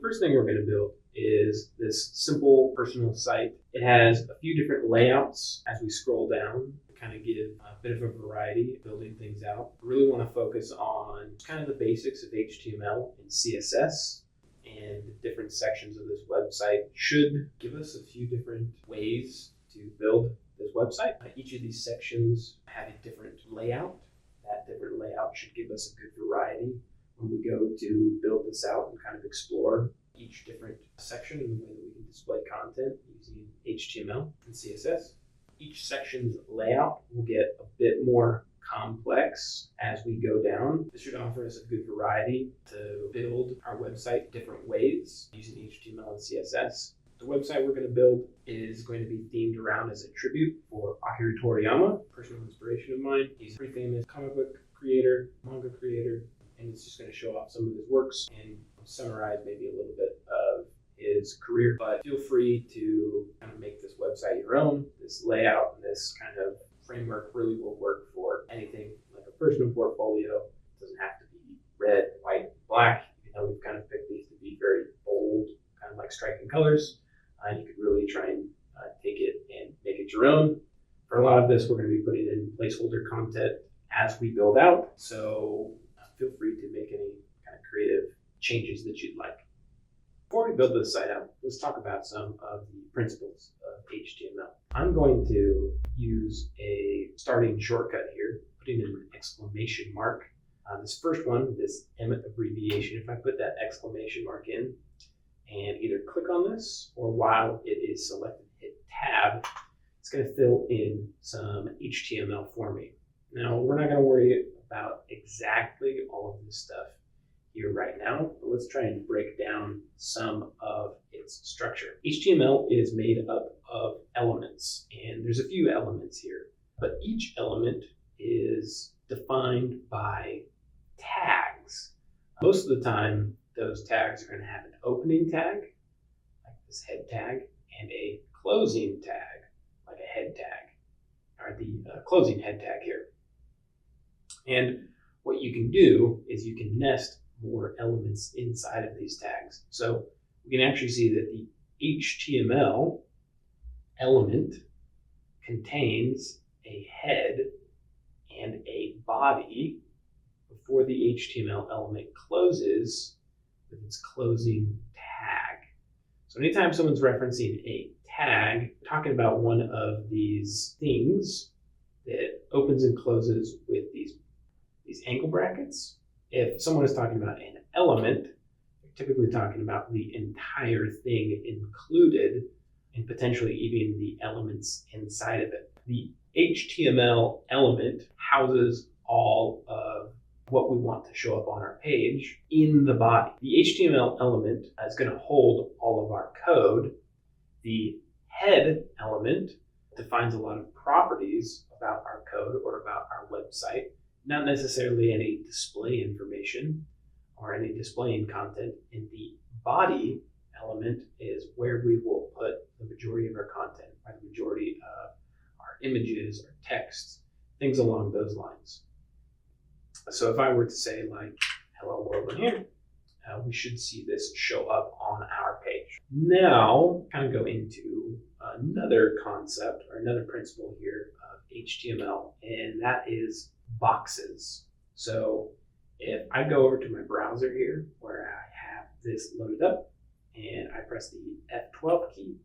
First thing we're going to build is this simple personal site. It has a few different layouts as we scroll down to kind of give a bit of a variety, building things out. I really want to focus on kind of the basics of HTML and CSS, and the different sections of this website should give us a few different ways to build this website. Each of these sections have a different layout. That different layout should give us a good variety when we go to build this out and kind of explore each different section and the way that we can display content using HTML and CSS. Each section's layout will get a bit more complex as we go down. This should offer us a good variety to build our website different ways using HTML and CSS. The website we're going to build is going to be themed around as a tribute for Akira Toriyama, personal inspiration of mine. He's a pretty famous comic book creator, manga creator, and it's just going to show off some of his works and summarize maybe a little bit of his career. But feel free to kind of make this website your own. This layout and this kind of framework really will work for anything like a personal portfolio. It doesn't have to be red, white, black. We've kind of picked these to be very bold, kind of like striking colors. You could really try and take it and make it your own. For a lot of this, we're going to be putting in placeholder content as we build out. So feel free to make any kind of creative changes that you'd like. Before we build this site out, let's talk about some of the principles of HTML. I'm going to use a starting shortcut here, putting in an exclamation mark. This first one, this M abbreviation, if I put that exclamation mark in and either click on this or while it is selected, hit tab, it's going to fill in some HTML for me. Now, we're not going to worry about exactly all of this stuff here right now, but let's try and break down some of its structure. HTML is made up of elements, and there's a few elements here, but each element is defined by tags. Most of the time, those tags are going to have an opening tag, like this head tag, and a closing tag, like a head tag, or the closing head tag here. And what you can do is you can nest more elements inside of these tags. So we can actually see that the HTML element contains a head and a body before the HTML element closes with its closing tag. So anytime someone's referencing a tag, we're talking about one of these things that opens and closes with these angle brackets. If someone is talking about an element, they're typically talking about the entire thing included and potentially even the elements inside of it. The HTML element houses all of what we want to show up on our page in the body. The HTML element is going to hold all of our code. The head element defines a lot of properties about our code or about our website, not necessarily any display information or any displaying content. And the body element is where we will put the majority of our content, or the majority of our images or text, things along those lines. So if I were to say like, hello world in here, we should see this show up on our page. Now, kind of go into another concept or another principle here of HTML, and that is boxes. So if I go over to my browser here where I have this loaded up and I press the F12 key,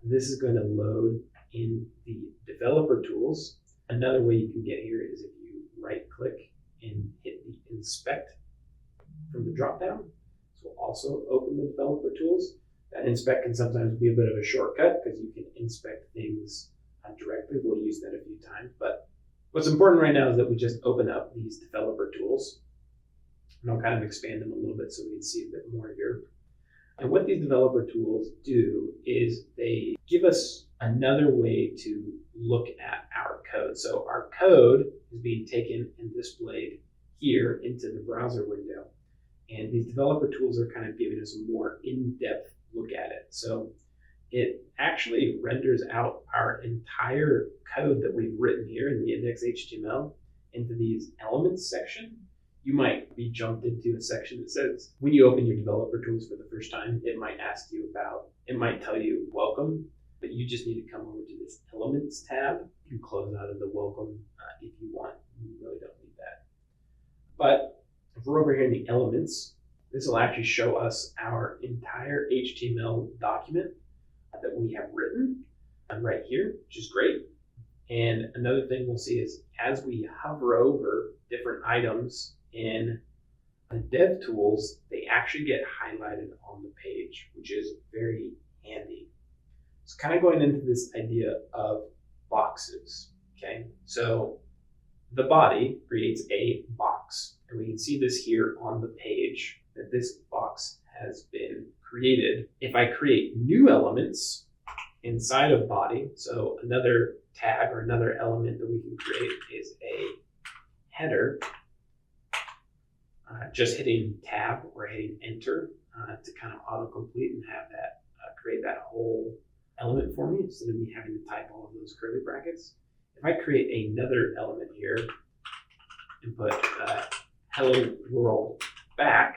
this is going to load in the developer tools. Another way you can get here is if you right click and hit the inspect from the drop down. This will also open the developer tools. That inspect can sometimes be a bit of a shortcut because you can inspect things directly. We'll use that a few times, but what's important right now is that we just open up these developer tools, and I'll kind of expand them a little bit so we can see a bit more here. And what these developer tools do is they give us another way to look at our code. So our code is being taken and displayed here into the browser window. And these developer tools are kind of giving us a more in-depth look at it. So it actually renders out our entire code that we've written here in the index HTML into these elements section. You might be jumped into a section that says, when you open your developer tools for the first time, it might ask you it might tell you welcome, but you just need to come over to this elements tab. You can close out of the welcome if you want. You really don't need that. But if we're over here in the elements, this will actually show us our entire HTML document that we have written right here, which is great. And another thing we'll see is as we hover over different items in the dev tools, they actually get highlighted on the page, which is very handy. It's kind of going into this idea of boxes, okay? So the body creates a box, and we can see this here on the page that this box has been created. If I create new elements inside of body, so another tag or another element that we can create is a header. Just hitting tab or hitting enter to kind of autocomplete and have that create that whole element for me instead of me having to type all of those curly brackets. If I create another element here and put hello world back,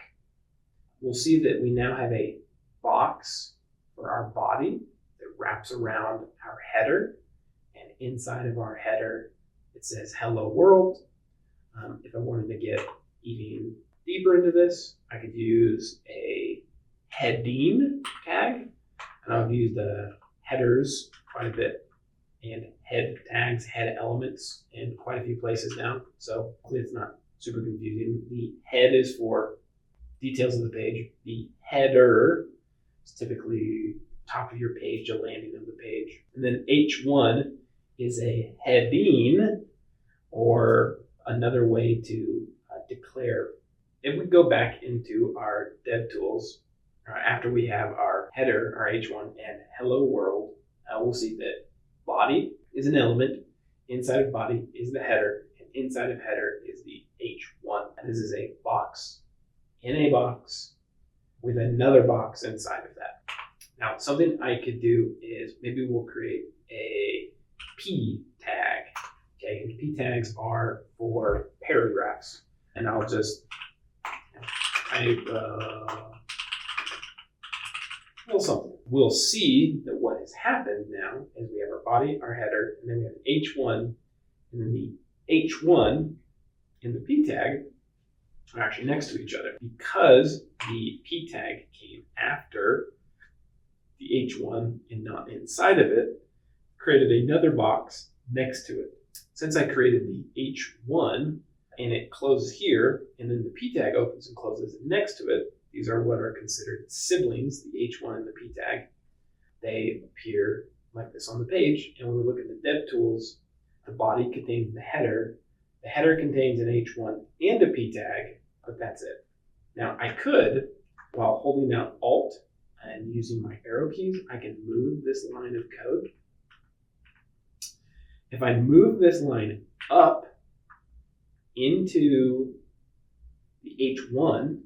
we'll see that we now have a box for our body that wraps around our header, and inside of our header it says hello world. If I wanted to get even deeper into this, I could use a heading tag, and I've used headers quite a bit and head tags, head elements in quite a few places now, so hopefully it's not super confusing. The head is for details of the page. The header is typically top of your page, a landing of the page. And then H1 is a heading, or another way to declare. If we go back into our dev tools, after we have our header, our H1, and hello world, we'll see that body is an element, inside of body is the header, and inside of header is the H1. And this is a box in a box with another box inside of that. Now, something I could do is maybe we'll create a P tag. Okay, and P tags are for paragraphs, and I'll just type a little something. We'll see that what has happened now is we have our body, our header, and then we have H1, and then the H1 and the P tag are actually next to each other because the P tag came after the H1 and not inside of it, created another box next to it. Since I created the H1 and it closes here, and then the P tag opens and closes next to it, these are what are considered siblings, the H1 and the P tag. They appear like this on the page, and when we look at the dev tools, the body contains the header contains an H1 and a P tag, but that's it. Now I could, while holding down Alt and using my arrow keys, I can move this line of code. If I move this line up into the H1,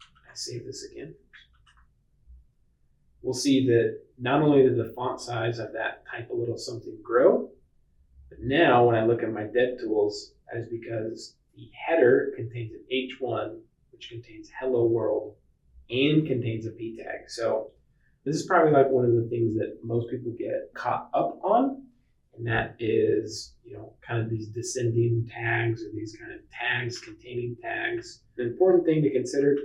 I save this again, we'll see that not only did the font size of that type of little something grow, but now when I look at my dev tools, that is because the header contains an H1, which contains hello world and contains a P tag. So this is probably like one of the things that most people get caught up on, and that is, kind of these descending tags, or these kind of tags containing tags. The important thing to consider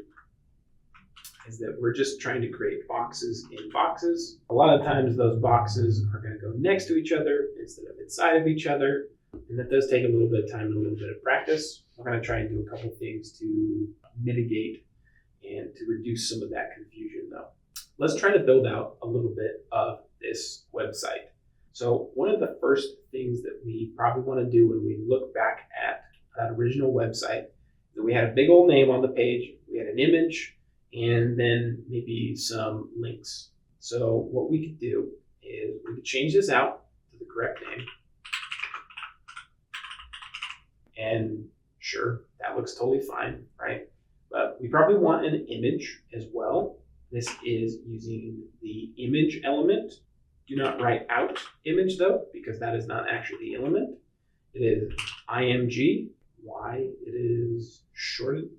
is that we're just trying to create boxes in boxes. A lot of times those boxes are going to go next to each other instead of inside of each other, and that does take a little bit of time and a little bit of practice. We're going to try and do a couple things to mitigate and to reduce some of that confusion though. Let's try to build out a little bit of this website. So one of the first things that we probably want to do when we look back at that original website is that we had a big old name on the page, we had an image, and then maybe some links. So what we could do is we could change this out to the correct name. And sure, that looks totally fine, right? But we probably want an image as well. This is using the image element. Do not write out image though, because that is not actually the element. It is img. Why it is shortened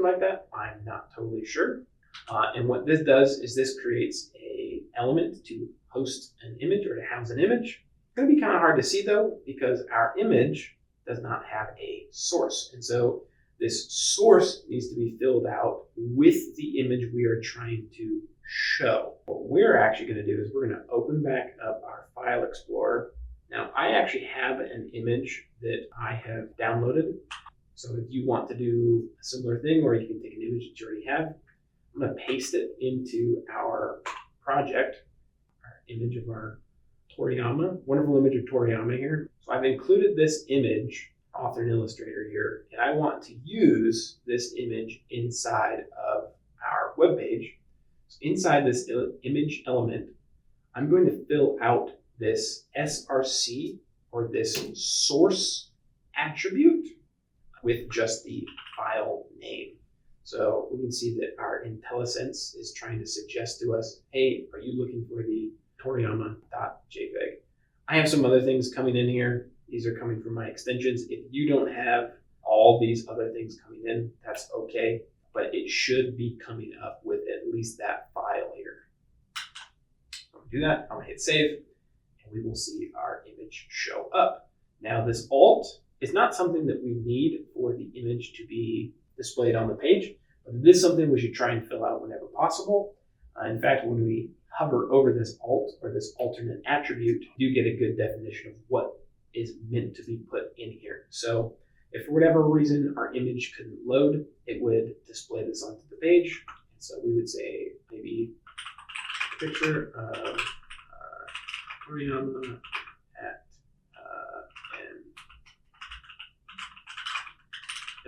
like that. I'm not totally sure. And what this does is this creates a element to host an image or to house an image. It's going to be kind of hard to see though, because our image does not have a source. And so this source needs to be filled out with the image we are trying to show. What we're actually going to do is we're going to open back up our File Explorer. Now, I actually have an image that I have downloaded. So if you want to do a similar thing, or you can take an image that you already have, I'm going to paste it into our project, our image of our Toriyama, wonderful image of Toriyama here. So I've included this image, author and illustrator here, and I want to use this image inside of our web page. So inside this image element, I'm going to fill out this src, or this source attribute, with just the file name. So we can see that our IntelliSense is trying to suggest to us, hey, are you looking for the Toriyama.jpg? I have some other things coming in here. These are coming from my extensions. If you don't have all these other things coming in, that's okay, but it should be coming up with at least that file here. I'm gonna do that, I'm gonna hit save, and we will see our image show up. Now this alt is not something that we need for the image to be displayed on the page, but it is something we should try and fill out whenever possible. In fact, when we hover over this alt, or this alternate attribute, you get a good definition of what is meant to be put in here. So if for whatever reason our image couldn't load, it would display this onto the page. And so we would say maybe a picture of Toriyama at an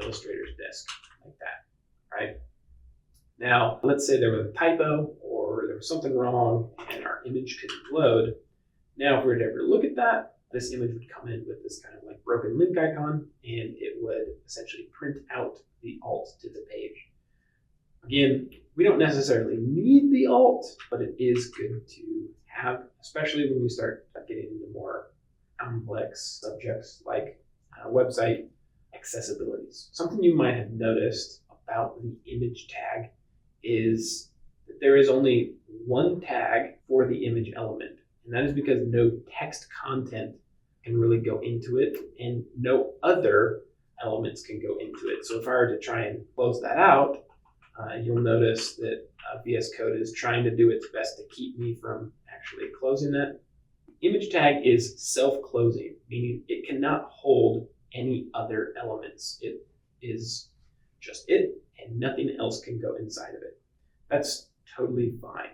illustrator's desk, like that, right? Now, let's say there was a typo or there was something wrong and our image couldn't load. Now, if we were to ever look at that, this image would come in with this kind of like broken link icon, and it would essentially print out the alt to the page. Again, we don't necessarily need the alt, but it is good to have, especially when we start getting into more complex subjects like website accessibilities. Something you might have noticed about the image tag is that there is only one tag for the image element, and that is because no text content can really go into it, and no other elements can go into it. So if I were to try and close that out, you'll notice that VS Code is trying to do its best to keep me from actually closing that. Image tag is self-closing, meaning it cannot hold any other elements. It is just it, and nothing else can go inside of it. That's totally fine.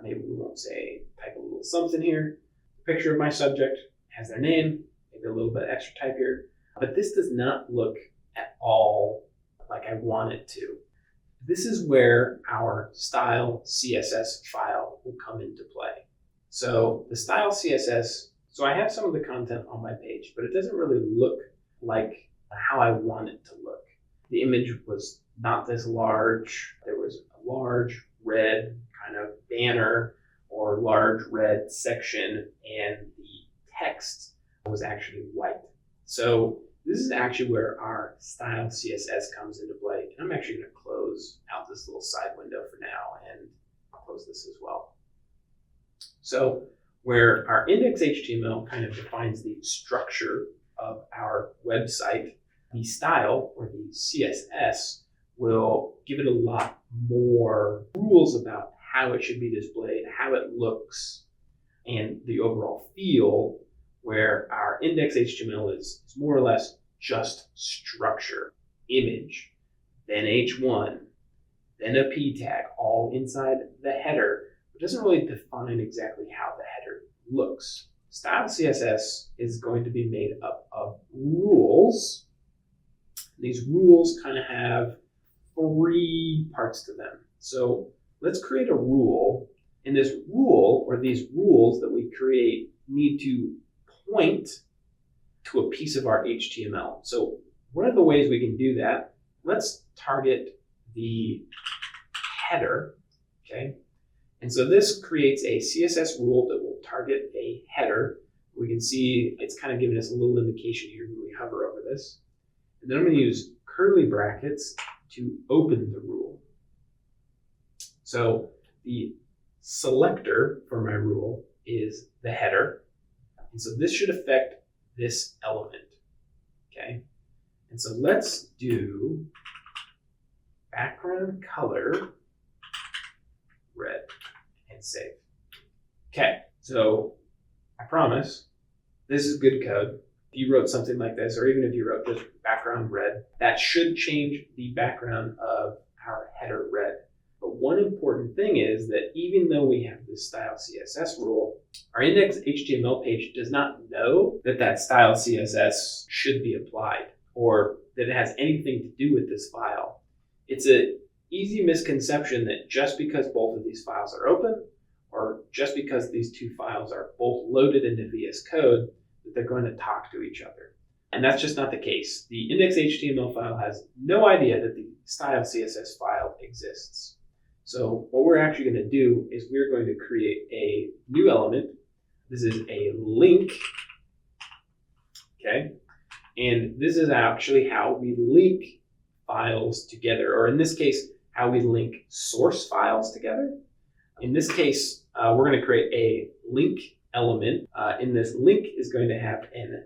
Maybe we won't say, type a little something here. The picture of my subject has their name, maybe a little bit extra type here, but this does not look at all like I want it to. This is where our style CSS file will come into play. So the style CSS, so I have some of the content on my page, but it doesn't really look like how I want it to look. The image was not this large. There was a large red kind of banner or large red section, and the text was actually white. So this is actually where our style CSS comes into play. And I'm actually going to close out this little side window for now, and I'll close this as well. So where our index HTML kind of defines the structure of our website, the style, or the CSS, will give it a lot more rules about how it should be displayed, how it looks, and the overall feel, where our index HTML is more or less just structure, image, then H1, then a P tag, all inside the header. It doesn't really define exactly how the header looks. Style CSS is going to be made up of rules. These rules kind of have 3 parts to them. So let's create a rule, and this rule, or these rules that we create, need to point to a piece of our HTML. So one of the ways we can do that, let's target the header, okay? And so this creates a CSS rule that will target a header. We can see it's kind of giving us a little indication here when we hover over this. And then I'm going to use curly brackets to open the rule. So the selector for my rule is the header. And so this should affect this element. Okay. And so let's do background color red and save. Okay. So I promise this is good code. If you wrote something like this, or even if you wrote just background red, that should change the background of our header red. But one important thing is that even though we have this style CSS rule, our index HTML page does not know that that style CSS should be applied or that it has anything to do with this file. It's an easy misconception that just because both of these files are open, or just because these two files are both loaded into VS Code, that they're going to talk to each other. And that's just not the case. The index.html file has no idea that the style CSS file exists. So what we're actually going to do is we're going to create a new element. This is a link, okay? And this is actually how we link files together, or in this case, how we link source files together. In this case, we're going to create a link element. And this link is going to have an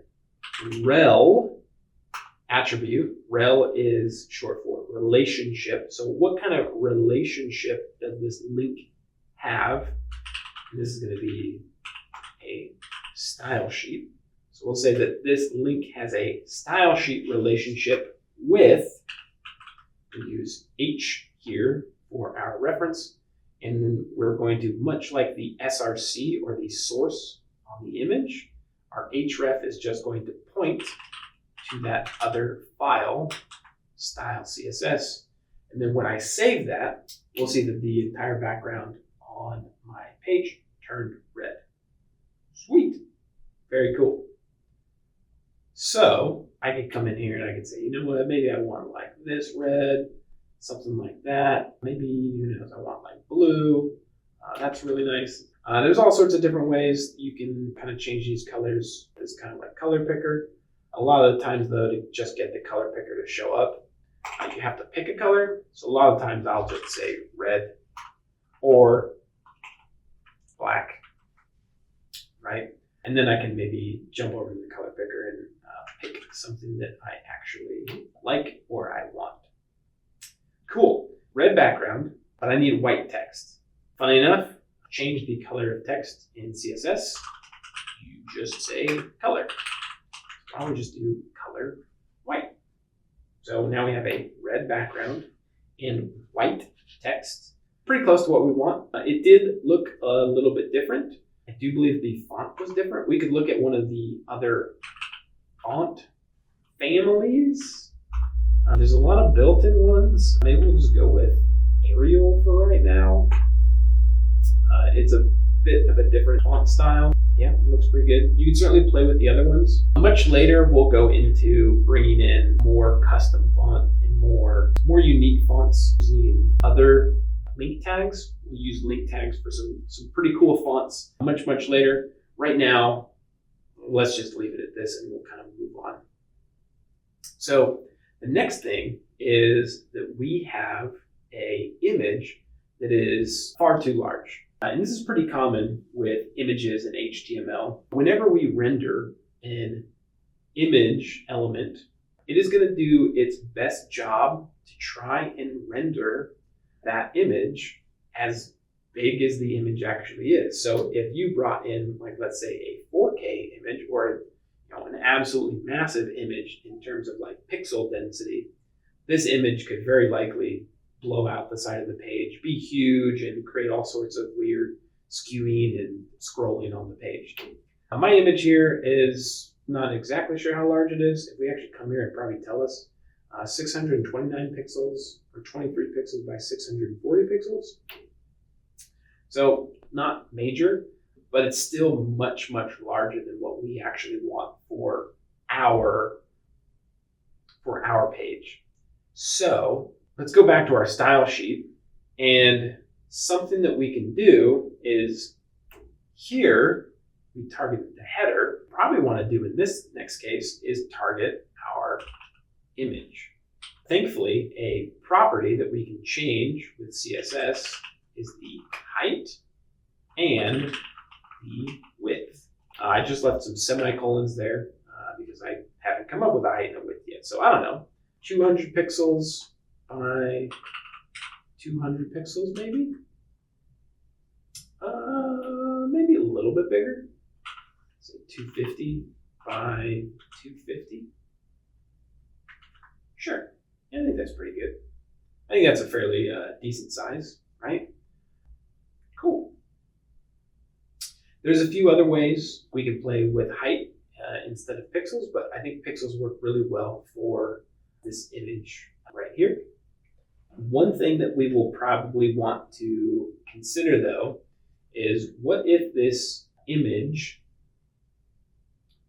rel attribute. Rel is short for relationship. So what kind of relationship does this link have? And this is going to be a style sheet. So we'll say that this link has a style sheet relationship with, we'll use H here for our reference. And then we're going to, much like the src or the source on the image, our href is just going to point to that other file, style CSS. And then when I save that, we'll see that the entire background on my page turned red. Sweet. Very cool. So I could come in here and I could say, you know what, maybe I want like this red, something like that. Maybe, who knows, I want like blue. That's really nice. There's all sorts of different ways you can kind of change these colors. It's kind of like color picker. A lot of the times though, to just get the color picker to show up, you have to pick a color. So a lot of times I'll just say red or black, right? And then I can maybe jump over to the color picker and pick something that I actually like or I want. Cool, red background, but I need white text. Funny enough, change the color of text in CSS. You just say color. I would just do color white. So now we have a red background and white text. Pretty close to what we want. It did look a little bit different. I do believe the font was different. We could look at one of the other font families. There's a lot of built-in ones. Maybe we'll just go with Arial for right now. It's a bit of a different font style. Yeah, it looks pretty good. You can certainly play with the other ones. Much later, we'll go into bringing in more custom font and more unique fonts using other link tags. We'll use link tags for some pretty cool fonts much later. Right now, let's just leave it at this and we'll kind of move on. So the next thing is that we have an image that is far too large. And this is pretty common with images in HTML. Whenever we render an image element, it is going to do its best job to try and render that image as big as the image actually is. So if you brought in, like, let's say a 4K image or an absolutely massive image in terms of like pixel density, this image could very likely blow out the side of the page, be huge, and create all sorts of weird skewing and scrolling on the page. Now, my image here is not exactly sure how large it is. If we actually come here, it'd probably tell us 629 pixels or 23 pixels by 640 pixels. So not major, but it's still much larger than what we actually want for our page. So let's go back to our style sheet, and something that we can do is here we target the header. Probably want to do in this next case is target our image. Thankfully, a property that we can change with CSS is the height and the width. I just left some semicolons there because I haven't come up with a height and a width yet. So I don't know, 200 pixels by 200 pixels maybe? Maybe a little bit bigger. So 250 by 250. Sure, I think that's pretty good. I think that's a fairly decent size, right? Cool. There's a few other ways we can play with height instead of pixels, but I think pixels work really well for this image right here. One thing that we will probably want to consider though is what if this image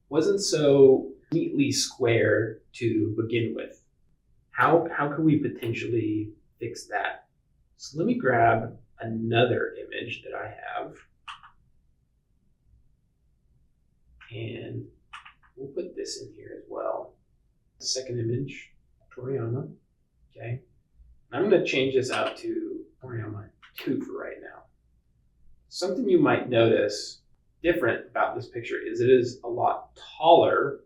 wasn't so neatly square to begin with? How can we potentially fix that? So let me grab another image that I have, and we'll put this in here as well. The second image, Toriyama, okay? I'm going to change this out to Toriyama 2 for right now. Something you might notice different about this picture is it is a lot taller,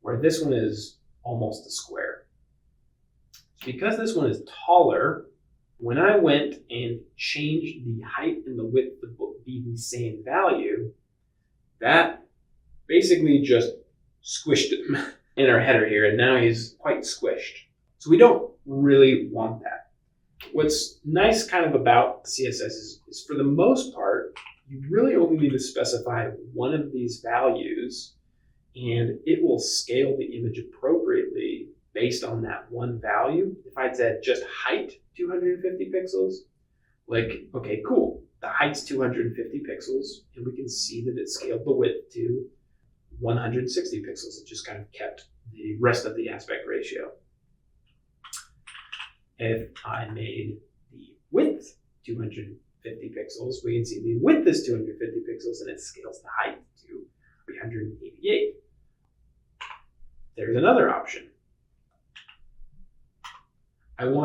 where this one is almost a square. So because this one is taller, when I went and changed the height and the width to be the same value, that basically just squished him in our header here, and now he's quite squished. So we don't really want that. What's nice kind of about CSS is for the most part, you really only need to specify one of these values, and it will scale the image appropriately based on that one value. If I'd said just height 250 pixels, like, okay, cool, the height's 250 pixels, and we can see that it scaled the width to 160 pixels. It just kind of kept the rest of the aspect ratio. If I made the width 250 pixels, we can see the width is 250 pixels and it scales the height to 388. There's another option. I really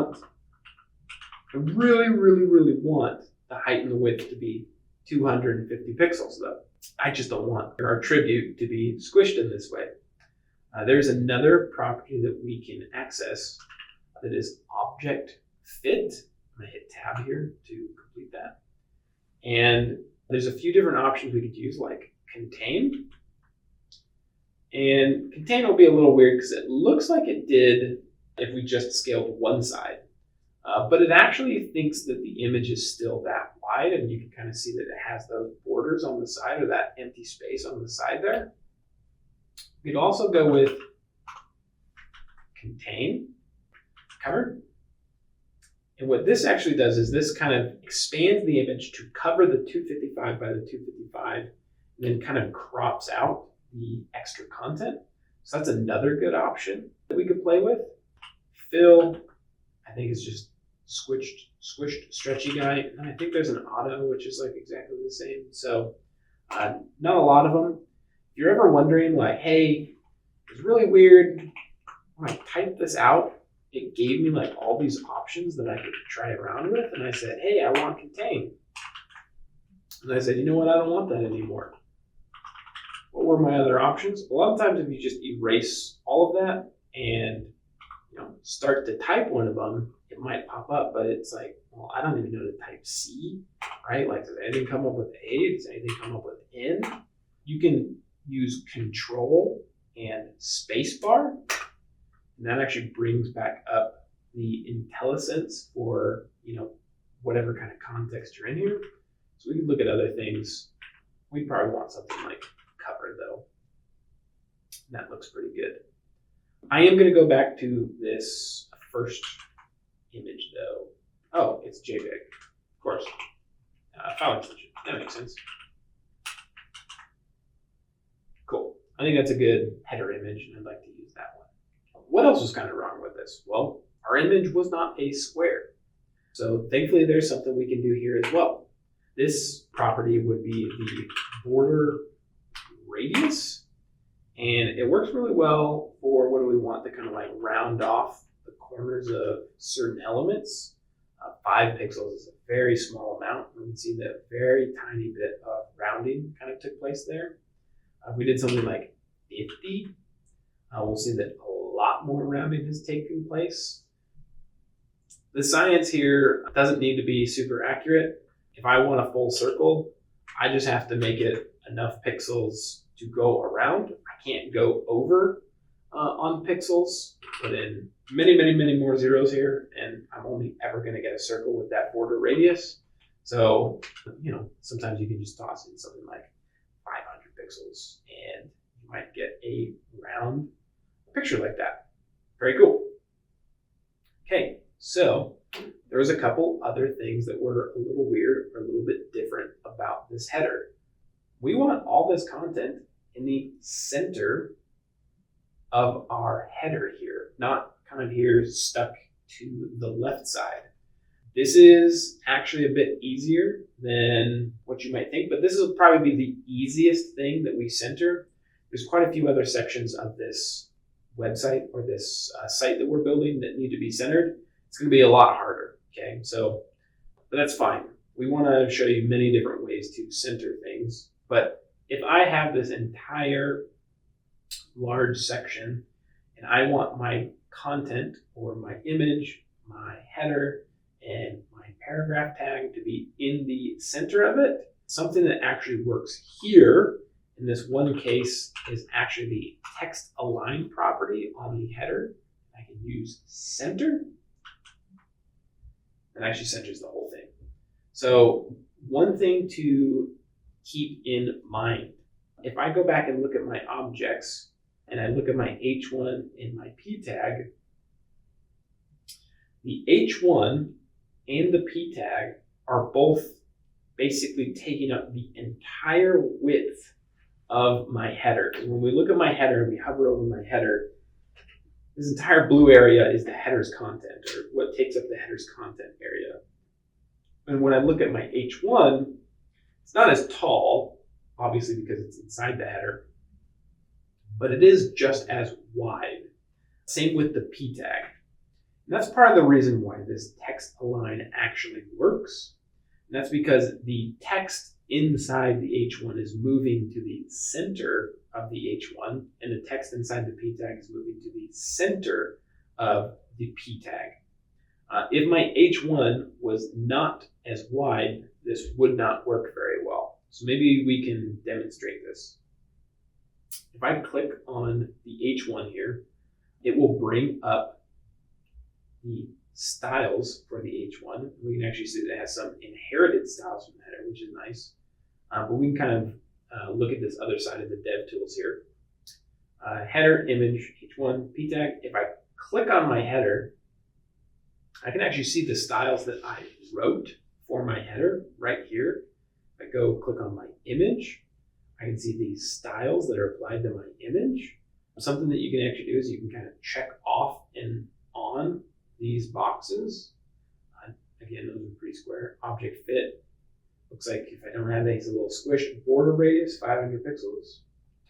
want the height and the width to be 250 pixels though. I just don't want our attribute to be squished in this way. There's another property that we can access that is object fit. I'm going to hit tab here to complete that. And there's a few different options we could use, like contain. And contain will be a little weird because it looks like it did if we just scaled one side. But it actually thinks that the image is still that wide, and you can kind of see that it has those borders on the side, or that empty space on the side there. We could also go with contain cover. And what this actually does is this kind of expands the image to cover the 255 by the 255, and then kind of crops out the extra content. So that's another good option that we could play with. Fill, I think is just squished, stretchy guy. And I think there's an auto, which is like exactly the same. So not a lot of them. If you're ever wondering like, hey, it's really weird. When I typed this out, it gave me like all these options that I could try around with. And I said, hey, I want contain. And I said, you know what? I don't want that anymore. What were my other options? A lot of times if you just erase all of that and start to type one of them, it might pop up, but it's like, well, I don't even know to type C, right? Like, does anything come up with A? Does anything come up with N? You can use Control and Spacebar, and that actually brings back up the IntelliSense for, whatever kind of context you're in here. So we can look at other things. We probably want something like cover though. That looks pretty good. I am going to go back to this first image though. Oh, it's JPEG, of course. File extension, that makes sense. Cool. I think that's a good header image, and I'd like to use that one. What else was kind of wrong with this? Well, our image was not a square. So thankfully there's something we can do here as well. This property would be the border radius. And it works really well for when we want to kind of like round off the corners of certain elements. 5 pixels is a very small amount. We can see that very tiny bit of rounding kind of took place there. If we did something like 50, we'll see that a lot more rounding has taken place. The science here doesn't need to be super accurate. If I want a full circle, I just have to make it enough pixels to go around. I can't go over on pixels. Put in many, many, many more zeros here, and I'm only ever going to get a circle with that border radius. So, sometimes you can just toss in something like 500 pixels, and you might get a round picture like that. Very cool. Okay, so there was a couple other things that were a little weird or a little bit different about this header. We want all this content in the center of our header here, not kind of here stuck to the left side. This is actually a bit easier than what you might think, but this will probably be the easiest thing that we center. There's quite a few other sections of this website or this site that we're building that need to be centered. It's going to be a lot harder, okay? But that's fine. We want to show you many different ways to center things, but if I have this entire large section and I want my content or my image, my header, and my paragraph tag to be in the center of it, something that actually works here in this one case is actually the text align property on the header. I can use center, and actually centers the whole thing. So one thing to keep in mind, if I go back and look at my objects and I look at my H1 and my P tag, the H1 and the P tag are both basically taking up the entire width of my header. When we look at my header and we hover over my header, this entire blue area is the header's content, or what takes up the header's content area. And when I look at my H1, it's not as tall, obviously because it's inside the header, but it is just as wide. Same with the P tag. And that's part of the reason why this text align actually works. And that's because the text inside the H1 is moving to the center of the H1, and the text inside the P tag is moving to the center of the P tag. If my H1 was not as wide, this would not work very well. So maybe we can demonstrate this. If I click on the H1 here, it will bring up the styles for the H1. We can actually see that it has some inherited styles from the header, which is nice. But we can kind of look at this other side of the dev tools here. Header, image, H1, P tag. If I click on my header, I can actually see the styles that I wrote for my header right here. If I go click on my image, I can see these styles that are applied to my image. Something that you can actually do is you can kind of check off and on these boxes. Again, those are pretty square. Object fit. Looks like if I don't have these little squished border radius, 500 pixels.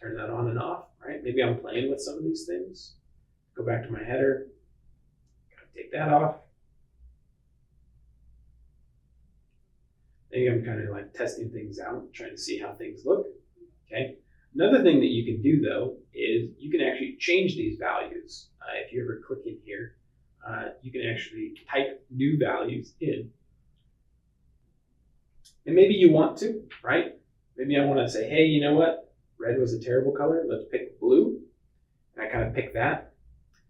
Turn that on and off, right? Maybe I'm playing with some of these things. Go back to my header. Take that off. Maybe I'm kind of like testing things out, trying to see how things look. Okay. Another thing that you can do though is you can actually change these values. If you ever click in here, you can actually type new values in. And maybe you want to, right? Maybe I want to say, hey, you know what? Red was a terrible color. Let's pick blue. And I kind of pick that.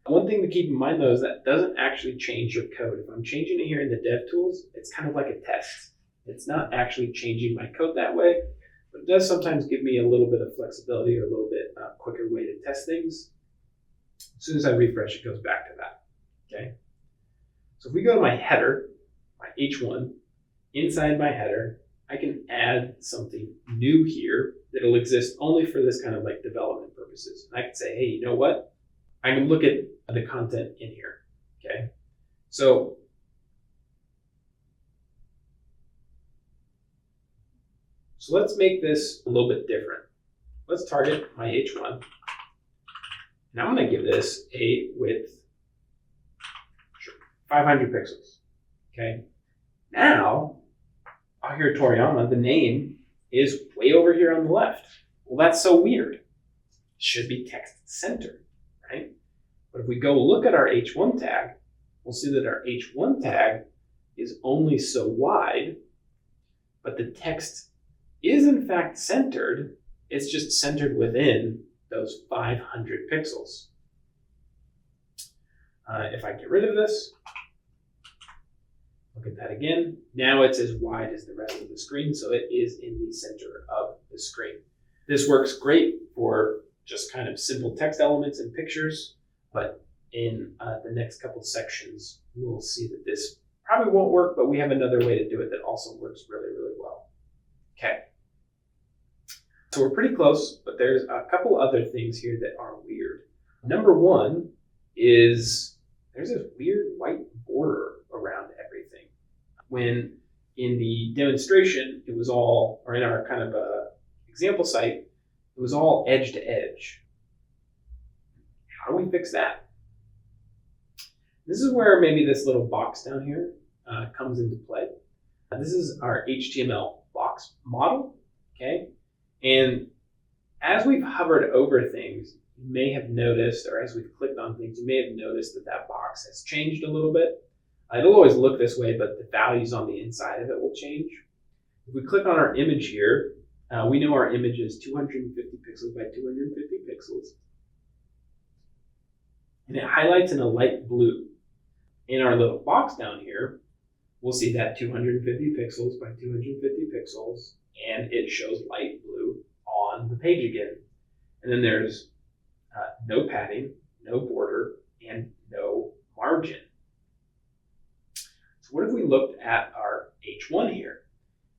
One thing to keep in mind though is that doesn't actually change your code. If I'm changing it here in the dev tools, it's kind of like a test. It's not actually changing my code that way, but it does sometimes give me a little bit of flexibility or a little bit quicker way to test things. As soon as I refresh, it goes back to that, okay? So if we go to my header, my H1, inside my header, I can add something new here that'll exist only for this kind of like development purposes. And I can say, hey, you know what? I can look at the content in here, okay? So let's make this a little bit different. Let's target my H1. And I'm going to give this a width 500 pixels. Okay. Now, out here Toriyama, the name is way over here on the left. Well, that's so weird. It should be text centered, right? But if we go look at our H1 tag, we'll see that our H1 tag is only so wide, but the text is in fact centered. It's just centered within those 500 pixels. If I get rid of this, look at that again. Now it's as wide as the rest of the screen, so it is in the center of the screen. This works great for just kind of simple text elements and pictures, but in the next couple sections, we'll see that this probably won't work, but we have another way to do it that also works really, really well. Okay. So we're pretty close, but there's a couple other things here that are weird. Number one is there's this weird white border around everything. When in the demonstration, it was all, or in our kind of example site, it was all edge to edge. How do we fix that? This is where maybe this little box down here comes into play. This is our HTML box model, okay? And as we've hovered over things, you may have noticed, or as we've clicked on things, you may have noticed that that box has changed a little bit. It'll always look this way, but the values on the inside of it will change. If we click on our image here, we know our image is 250 pixels by 250 pixels. And it highlights in a light blue. In our little box down here, we'll see that 250 pixels by 250 pixels, and it shows light blue on the page again. And then there's no padding, no border, and no margin. So what if we looked at our H1 here?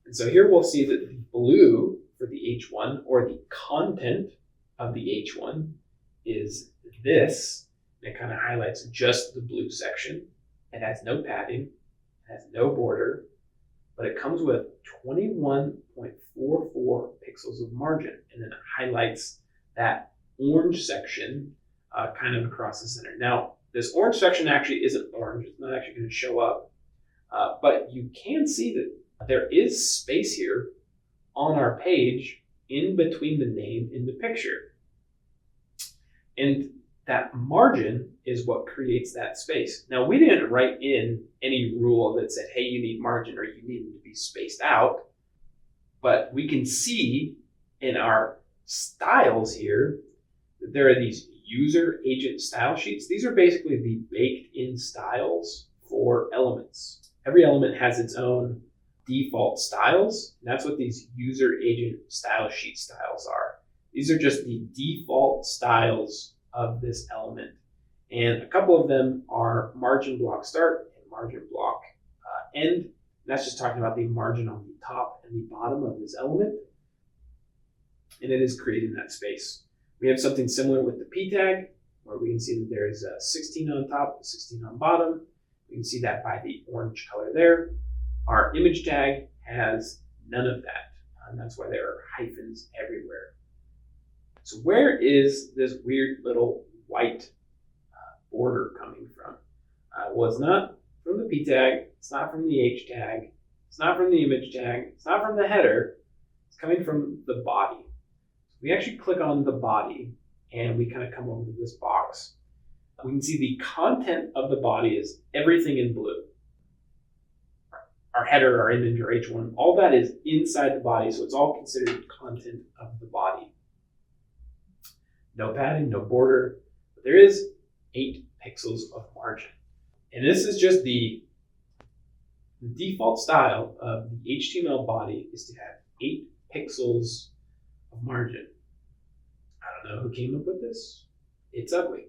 And so here we'll see that the blue for the H1, or the content of the H1, is this. It kind of highlights just the blue section. It has no padding, it has no border, but it comes with 21.44 pixels of margin, and then it highlights that orange section kind of across the center. Now, this orange section actually isn't orange. It's not actually going to show up, but you can see that there is space here on our page in between the name and the picture. And that margin is what creates that space. Now, we didn't write in any rule that said, hey, you need margin or you need them to be spaced out, but we can see in our styles here that there are these user agent style sheets. These are basically the baked in styles for elements. Every element has its own default styles. And that's what these user agent style sheet styles are. These are just the default styles of this element. And a couple of them are margin block start and margin block end. And that's just talking about the margin on the top and the bottom of this element. And it is creating that space. We have something similar with the P tag, where we can see that there is a 16 on top, 16 on bottom. We can see that by the orange color there. Our image tag has none of that. And that's why there are hyphens everywhere. So where is this weird little white border coming from? Well, it's not from the P tag. It's not from the H tag. It's not from the image tag. It's not from the header. It's coming from the body. We actually click on the body and we kind of come over to this box. We can see the content of the body is everything in blue. Our header, our image, our H1, all that is inside the body, so it's all considered content of the body. No padding, no border, but there is 8 pixels of margin. And this is just the default style of the HTML body is to have 8 pixels of margin. I don't know who came up with this. It's ugly.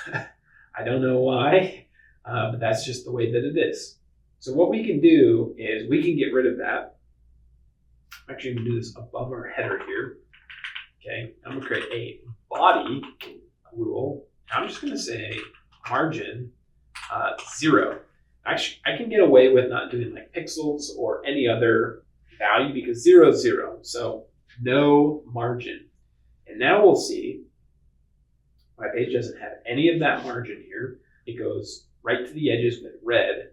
I don't know why, but that's just the way that it is. So what we can do is we can get rid of that. Actually, I'm going to do this above our header here. Okay, I'm going to create a body rule. I'm just going to say margin 0. Actually, I can get away with not doing like pixels or any other value because 0 is 0. So no margin. And now we'll see My page doesn't have any of that margin here. It goes right to the edges with red.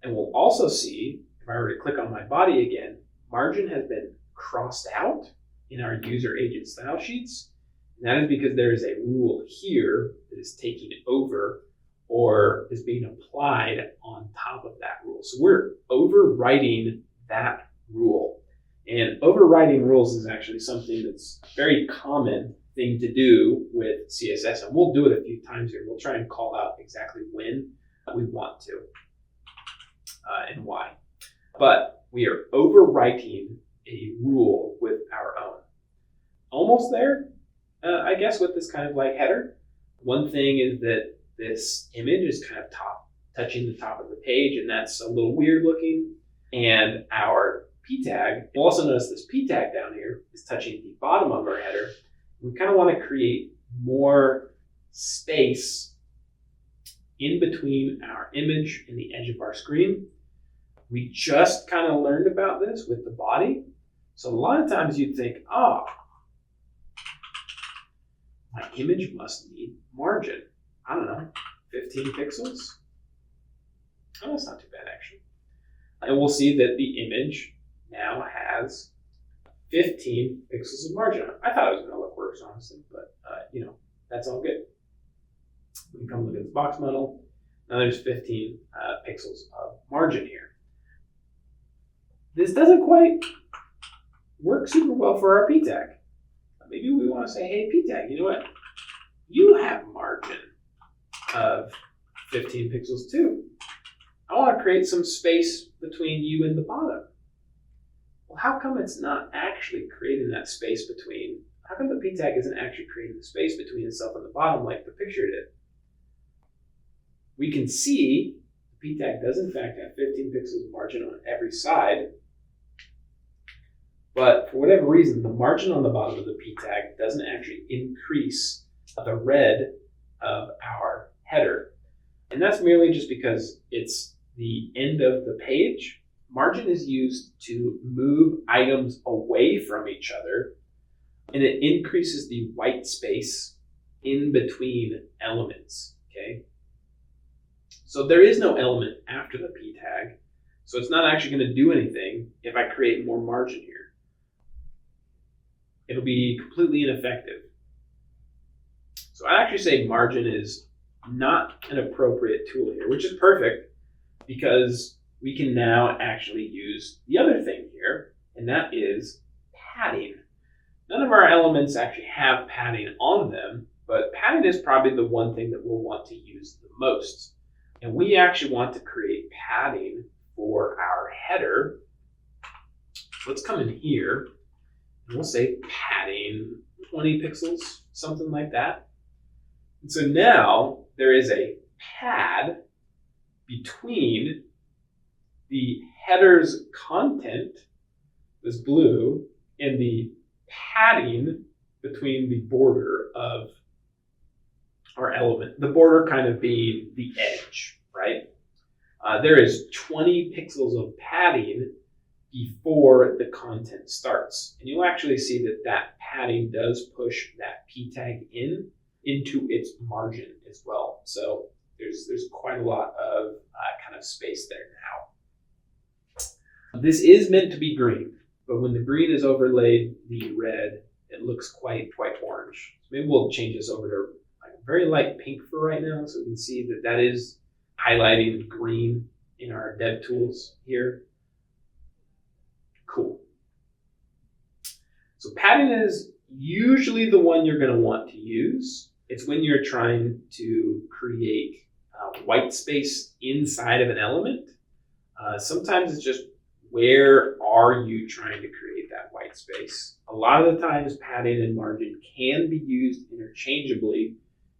And we'll also see, if I were to click on my body again, margin has been crossed out in our user agent style sheets. And that is because there is a rule here that is taking over or is being applied on top of that rule. So we're overwriting that rule. And overwriting rules is actually something that's a very common thing to do with CSS. And we'll do it a few times here. We'll try and call out exactly when we want to and why. But we are overwriting a rule with our own. Almost there, I guess, with this kind of like header. One thing is that this image is kind of touching the top of the page, and that's a little weird looking. And our p tag, you'll also notice this p tag down here is touching the bottom of our header. We kind of want to create more space in between our image and the edge of our screen. We just kind of learned about this with the body. So a lot of times you'd think, oh, my image must need margin. I don't know, 15 pixels? Oh, that's not too bad, actually. And we'll see that the image now has 15 pixels of margin on it. I thought it was going to look worse, honestly, but that's all good. We can come look at this box model. Now there's 15 pixels of margin here. This doesn't quite work super well for our p tag. Maybe we want to say, hey, p tag, you know what? You have margin of 15 pixels too. I want to create some space between you and the bottom. Well, how come it's not actually creating that space between, how come the p tag isn't actually creating the space between itself and the bottom like the picture did? We can see the p tag does in fact have 15 pixels of margin on every side, but for whatever reason, the margin on the bottom of the p tag doesn't actually increase the red of our header. And that's merely just because it's the end of the page. Margin is used to move items away from each other, and it increases the white space in between elements, okay? So there is no element after the p tag, so it's not actually going to do anything if I create more margin here. It'll be completely ineffective. So I actually say margin is not an appropriate tool here, which is perfect because we can now actually use the other thing here, and that is padding. None of our elements actually have padding on them, but padding is probably the one thing that we'll want to use the most. And we actually want to create padding for our header. So let's come in here and we'll say padding 20 pixels, something like that. And so now there is a pad between the header's content, this blue, and the padding between the border of our element. The border kind of being the edge, right? There is 20 pixels of padding before the content starts. And you'll actually see that that padding does push that p tag into its margin as well. So there's quite a lot of kind of space there now. This is meant to be green, but when the green is overlaid the red, it looks quite orange. So maybe we'll change this over to like a very light pink for right now, so we can see that that is highlighting green in our dev tools here. Cool. So padding is usually the one you're going to want to use. It's when you're trying to create white space inside of an element. Sometimes it's just, where are you trying to create that white space? A lot of the times padding and margin can be used interchangeably,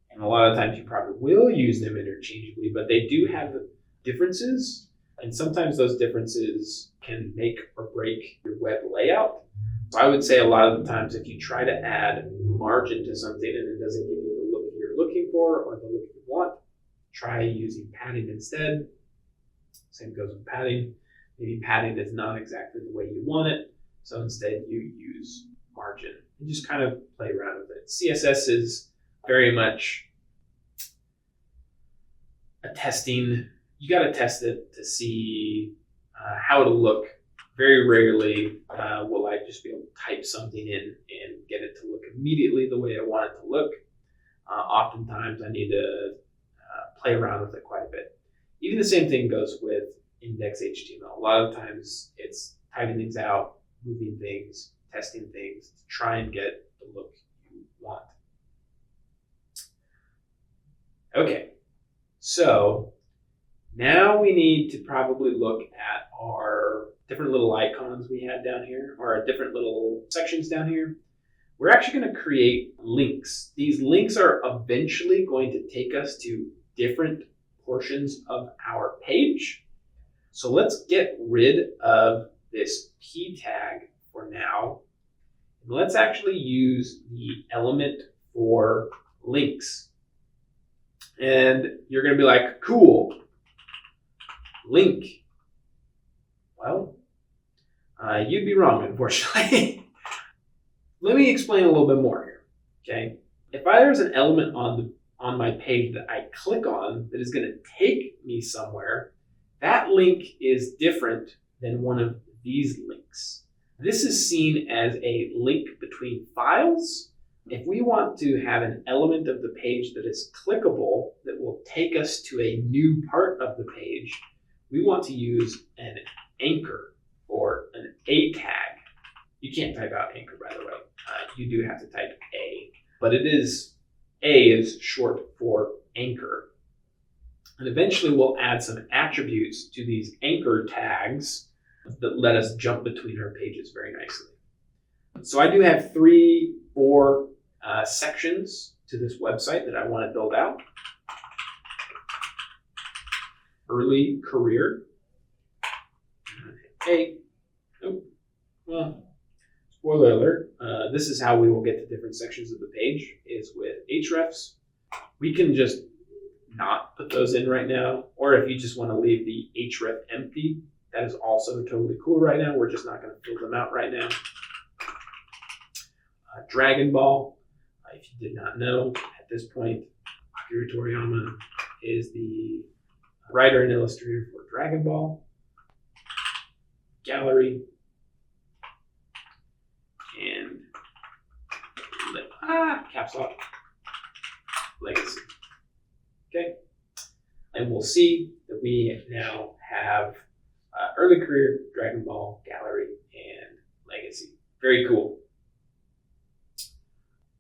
and a lot of times you probably will use them interchangeably, but they do have differences, and sometimes those differences can make or break your web layout. So I would say a lot of the times if you try to add margin to something and it doesn't give you the look you're looking for or the look you want, try using padding instead. Same goes with padding. Maybe padding is not exactly the way you want it, so instead you use margin and just kind of play around with it. CSS is very much a testing. You got to test it to see how it'll look. Very rarely will I just be able to type something in and get it to look immediately the way I want it to look. Oftentimes I need to play around with it quite a bit. Even the same thing goes with index HTML. A lot of times it's typing things out, moving things, testing things to try and get the look you want. Okay, so now we need to probably look at our different little icons we had down here, or our different little sections down here. We're actually going to create links. These links are eventually going to take us to different portions of our page. So let's get rid of this p tag for now. And let's actually use the element for links. And you're going to be like, cool, link. Well, you'd be wrong, unfortunately. Let me explain a little bit more here, okay? If there's an element on my page that I click on that is going to take me somewhere, that link is different than one of these links. This is seen as a link between files. If we want to have an element of the page that is clickable, that will take us to a new part of the page, we want to use an anchor or an A tag. You can't type out anchor, by the way. You do have to type A, but A is short for anchor. And eventually we'll add some attributes to these anchor tags that let us jump between our pages very nicely. So I do have 4 sections to this website that I want to build out. Early career. Hey, oh, well, spoiler alert. This is how we will get to different sections of the page, is with hrefs. We can just not put those in right now, or if you just want to leave the href empty, that is also totally cool right now. We're just not going to fill them out right now. Dragon Ball, if you did not know, at this point, Akira Toriyama is the writer and illustrator for Dragon Ball. Gallery, and caps lock, legacy. Okay, and we'll see that we now have early career, Dragon Ball, gallery, and legacy. Very cool.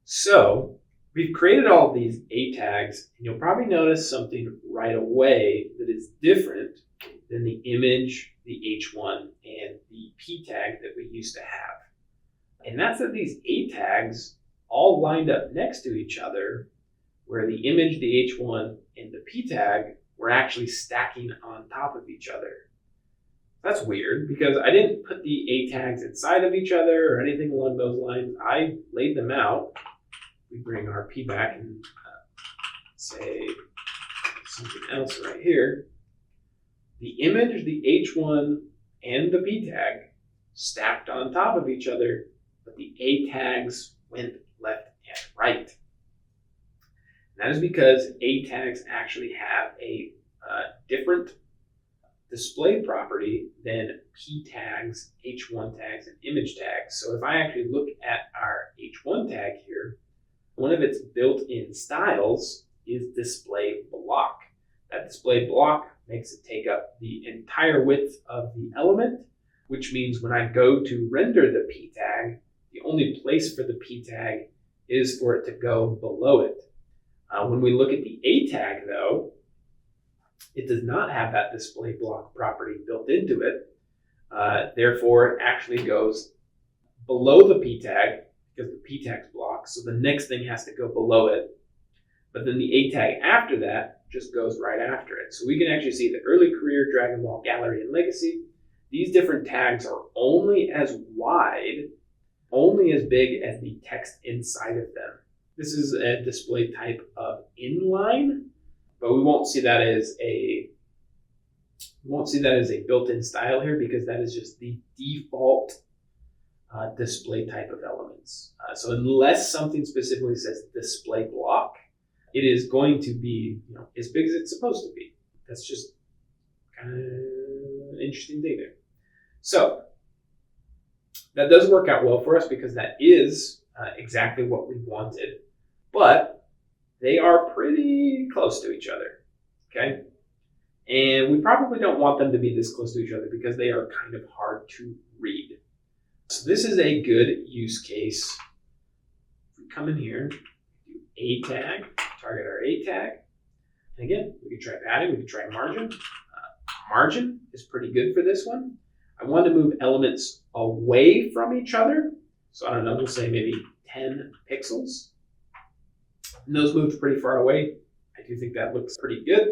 So we've created all of these A tags, and you'll probably notice something right away that is different than the image, the H1, and the P tag that we used to have. And that's that these A tags all lined up next to each other, where the image, the H1, and the P tag were actually stacking on top of each other. That's weird, because I didn't put the A tags inside of each other or anything along those lines. I laid them out. We bring our P back and say something else right here. The image, the H1, and the P tag stacked on top of each other, but the A tags went left and right. And that is because A tags actually have a different display property than P tags, H1 tags, and image tags. So if I actually look at our H1 tag here, one of its built-in styles is display block. That display block makes it take up the entire width of the element, which means when I go to render the P tag, the only place for the P tag is for it to go below it. When we look at the A tag, though, it does not have that display block property built into it. Therefore, it actually goes below the P tag because the P tag's blocked. So the next thing has to go below it. But then the A tag after that just goes right after it. So we can actually see the early career, Dragon Ball, gallery, and legacy. These different tags are only as wide, only as big as the text inside of them. This is a display type of inline, but we won't see that as a built-in style here because that is just the default display type of elements. So unless something specifically says display block, it is going to be as big as it's supposed to be. That's just kind of an interesting thing there. So that does work out well for us because that is exactly what we wanted, but they are pretty close to each other, okay? And we probably don't want them to be this close to each other because they are kind of hard to read. So this is a good use case. We come in here, do a tag, target our a tag. And again, we could try padding, we could try margin. Margin is pretty good for this one. I want to move elements away from each other. So I don't know, we'll say maybe 10 pixels. And those moved pretty far away. I do think that looks pretty good.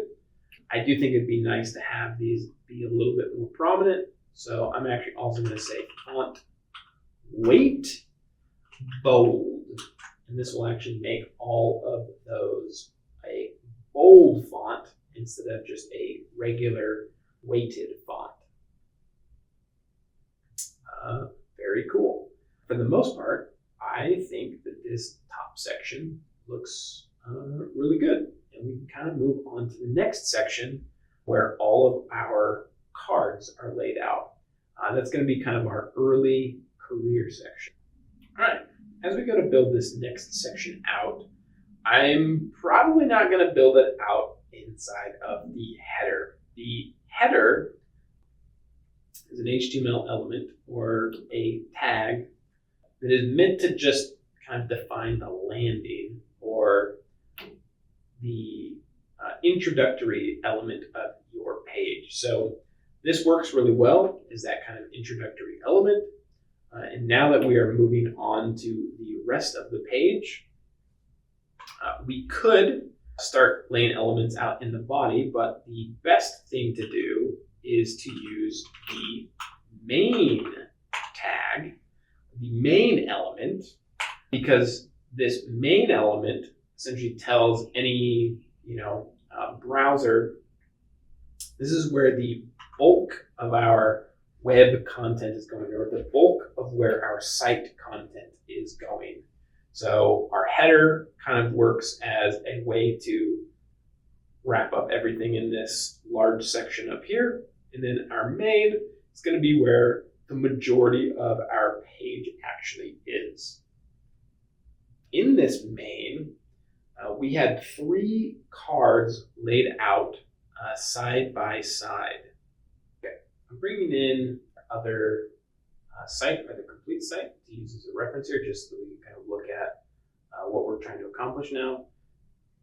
I do think it'd be nice to have these be a little bit more prominent. So I'm actually also going to say font weight bold. And this will actually make all of those a bold font instead of just a regular weighted font. Very cool. For the most part, I think that this top section looks really good. And we can kind of move on to the next section where all of our cards are laid out. That's going to be kind of our early career section. All right, as we go to build this next section out, I'm probably not going to build it out inside of the header. The header is an HTML element or a tag that is meant to just kind of define the landing or the introductory element of your page. So this works really well as that kind of introductory element. And now that we are moving on to the rest of the page, we could start laying elements out in the body, but the best thing to do is to use the main tag, the main element, because this main element essentially tells any browser this is where the bulk of our web content is going, or the bulk of where our site content is going. So our header kind of works as a way to wrap up everything in this large section up here. And then our main is going to be where the majority of our page actually is. In this main, we had 3 cards laid out side by side. Okay, I'm bringing in other site, or the complete site, to use as a reference here, just so we can kind of look at what we're trying to accomplish now.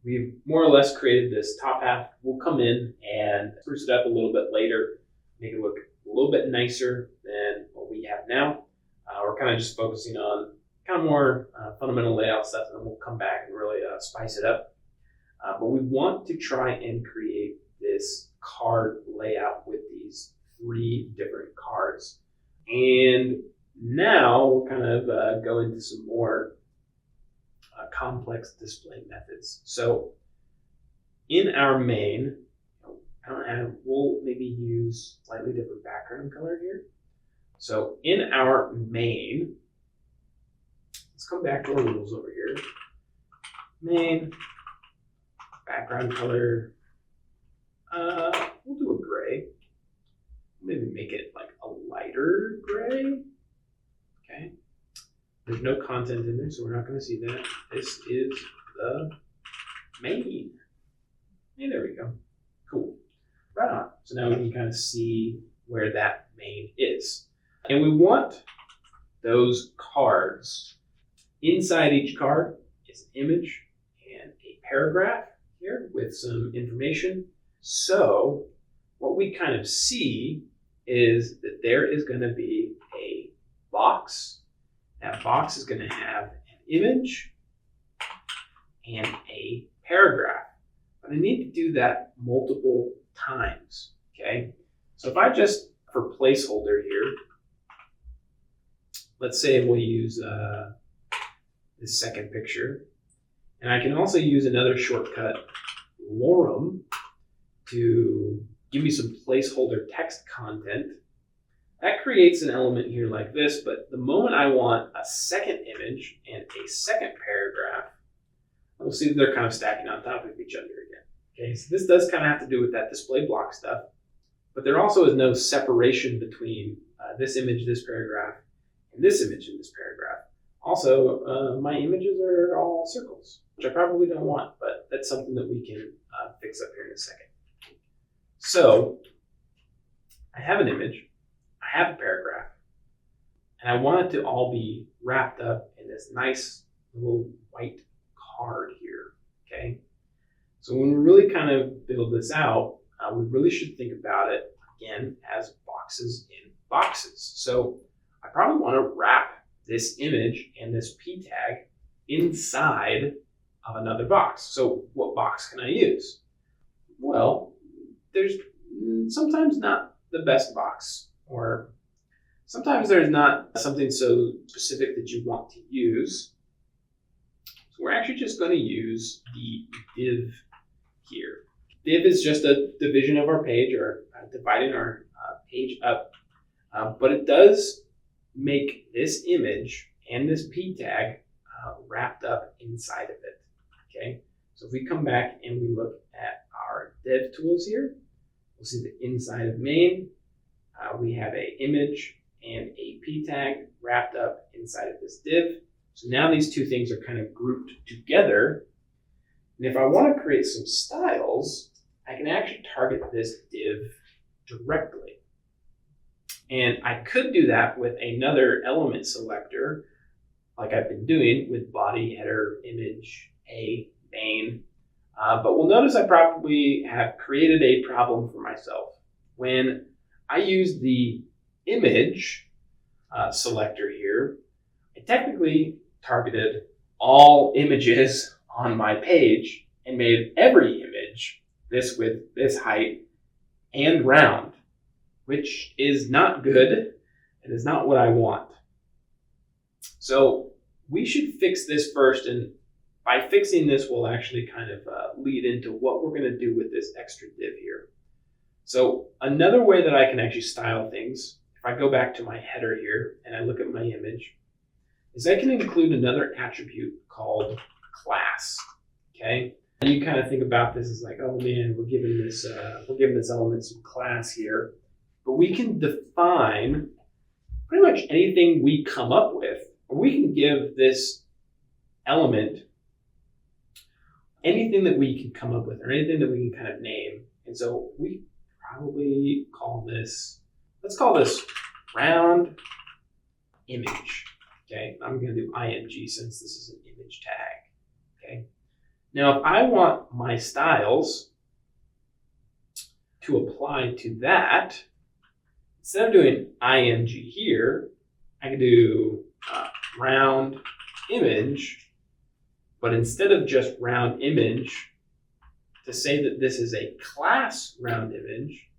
We've more or less created this top half. We'll come in and spruce it up a little bit later, make it look a little bit nicer than what we have now. We're kind of just focusing on kind of more fundamental layout stuff, and then we'll come back and really spice it up. But we want to try and create this card layout with these 3 different cards. And now we'll kind of go into some more complex display methods. So in our main, we'll maybe use slightly different background color here. So in our main, let's come back to our rules over here. Main, background color, we'll do a gray. Maybe make it like a lighter gray. Okay. There's no content in there, so we're not going to see that. This is the main. Hey, there we go. Cool. Right on. So now we can kind of see where that main is. And we want those cards. Inside each card is an image and a paragraph here with some information. So what we kind of see is that there is going to be a box. That box is going to have an image and a paragraph. But I need to do that multiple times, okay? So if I just, for placeholder here, let's say we'll use this second picture. And I can also use another shortcut, lorem, to give me some placeholder text content. That creates an element here like this, but the moment I want a second image and a second paragraph, we'll see that they're kind of stacking on top of each other again. Okay, so this does kind of have to do with that display block stuff, but there also is no separation between this image, this paragraph, and this image in this paragraph. Also, my images are all circles, which I probably don't want, but that's something that we can fix up here in a second. So I have an image, I have a paragraph, and I want it to all be wrapped up in this nice little white card here, okay? So when we really kind of build this out, we really should think about it, again, as boxes in boxes. So I probably want to wrap this image and this p tag inside of another box. So what box can I use? Well, there's sometimes not the best box, or sometimes there's not something so specific that you want to use. So we're actually just going to use the div here. Div is just a division of our page, or dividing our page up, but it does make this image and this p tag wrapped up inside of it. Okay, so if we come back and we look at our div tools here, we'll see the inside of main, we have an image and a p tag wrapped up inside of this div. So now these two things are kind of grouped together. And if I want to create some styles, I can actually target this div directly. And I could do that with another element selector, like I've been doing with body, header, image, a, main. But we'll notice I probably have created a problem for myself. When I use the image selector here, I technically targeted all images on my page and made every image this width, this height, and round, which is not good and is not what I want. So we should fix this first, and by fixing this, we'll actually kind of lead into what we're going to do with this extra div here. So another way that I can actually style things, if I go back to my header here and I look at my image, is I can include another attribute called class. Okay, and you kind of think about this as like, oh man, we're giving this element some class here, but we can define pretty much anything we come up with, or we can give this element anything that we can come up with, or anything that we can kind of name. And so we probably call this, let's call this round image. Okay, I'm going to do img since this is an image tag. Okay, now if I want my styles to apply to that, instead of doing img here, I can do round image, but instead of just round image, to say that this is a class round image,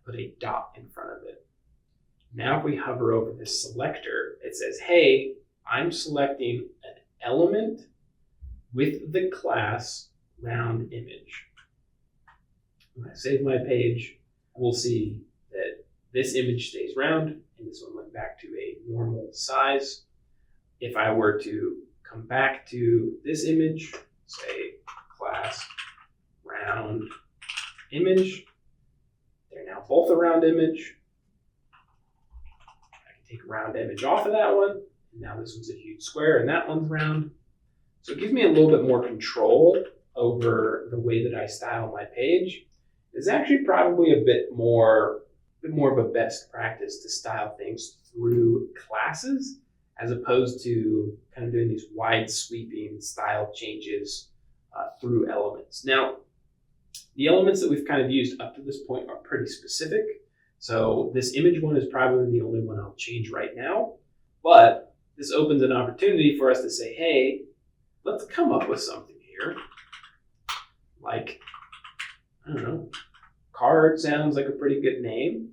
put a dot in front of it. Now if we hover over this selector, it says, hey, I'm selecting an element with the class round image. When I save my page, we'll see that this image stays round and this one went back to a normal size. If I were to come back to this image, say class round image, they're now both a round image. Take a round image off of that one. And now this one's a huge square and that one's round. So it gives me a little bit more control over the way that I style my page. It's actually probably a bit more of a best practice to style things through classes as opposed to kind of doing these wide sweeping style changes through elements. Now, the elements that we've kind of used up to this point are pretty specific. So this image one is probably the only one I'll change right now, but this opens an opportunity for us to say, hey, let's come up with something here. Like, I don't know, card sounds like a pretty good name.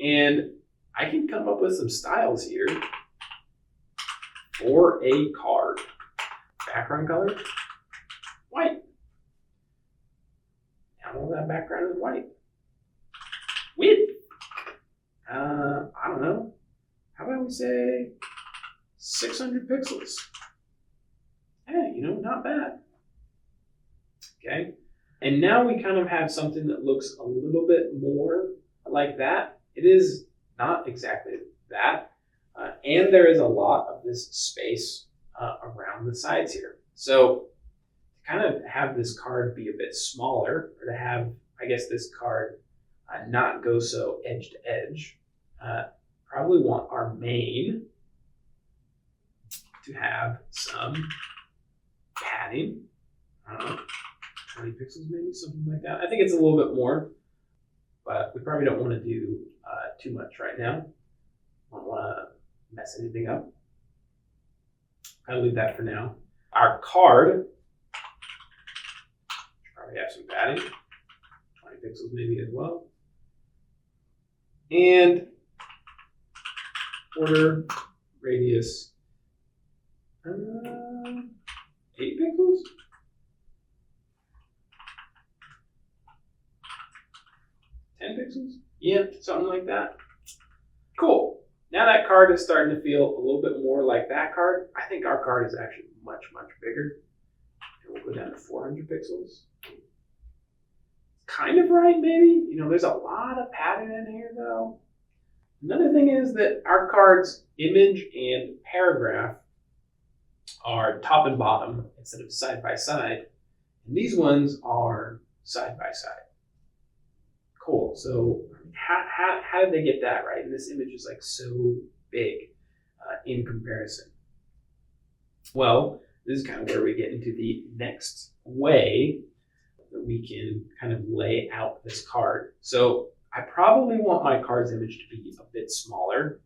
And I can come up with some styles here for a card. Background color, white. Now all that background is white. Width. I don't know. How about we say 600 pixels? Hey, not bad. Okay. And now we kind of have something that looks a little bit more like that. It is not exactly that. And there is a lot of this space around the sides here. So to kind of have this card be a bit smaller, or to have, I guess, this card not go so edge to edge, probably want our main to have some padding. I don't know, 20 pixels maybe, something like that. I think it's a little bit more, but we probably don't want to do too much right now. Don't want to mess anything up. I'll leave that for now. Our card should probably have some padding, 20 pixels maybe as well. And border radius, 8 pixels? Pixels? Yeah, something like that. Cool. Now that card is starting to feel a little bit more like that card. I think our card is actually much, much bigger. And we'll go down to 400 pixels. Kind of right, maybe. There's a lot of padding in here, though. Another thing is that our card's image and paragraph are top and bottom instead of side by side. And these ones are side by side. Cool. So how did they get that right? And this image is like so big in comparison. Well, this is kind of where we get into the next way that we can kind of lay out this card. So I probably want my card's image to be a bit smaller.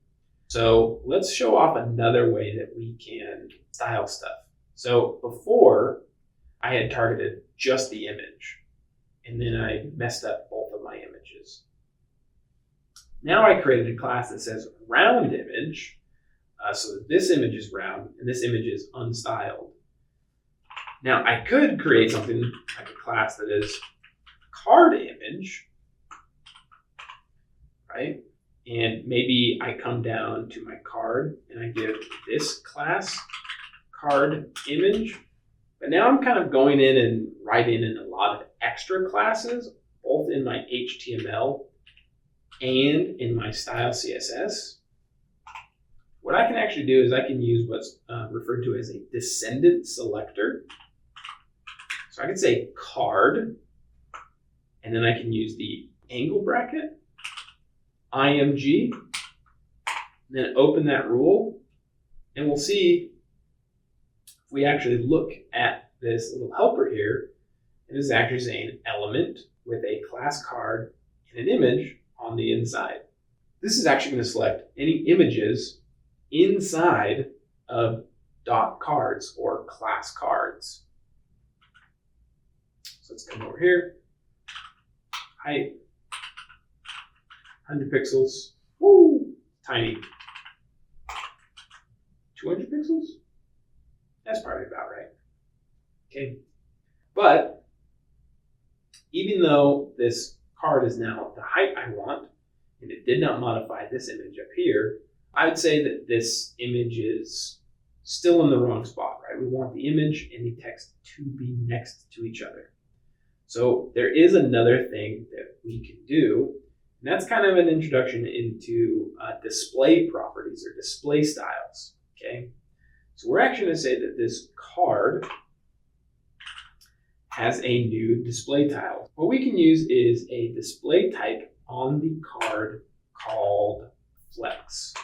So let's show off another way that we can style stuff. So before, I had targeted just the image, and then I messed up both of my images. Now I created a class that says round image, so that this image is round and this image is unstyled. Now I could create something like a class that is card image, right? And maybe I come down to my card and I give this class card image. But now I'm kind of going in and writing in a lot of extra classes, both in my HTML and in my style CSS. What I can actually do is I can use what's referred to as a descendant selector. So I can say card, and then I can use the angle bracket, IMG, and then open that rule, and we'll see if we actually look at this little helper here, it is actually saying element with a class card and an image on the inside. This is actually going to select any images inside of dot cards or class cards. So let's come over here. Height, 100 pixels. Woo, tiny. 200 pixels? That's probably about right. Okay. But even though this card is now the height I want, and it did not modify this image up here, I would say that this image is still in the wrong spot, right? We want the image and the text to be next to each other. So there is another thing that we can do, and that's kind of an introduction into display properties or display styles, okay? So we're actually going to say that this card has a new display tile. What we can use is a display type on the card called flex.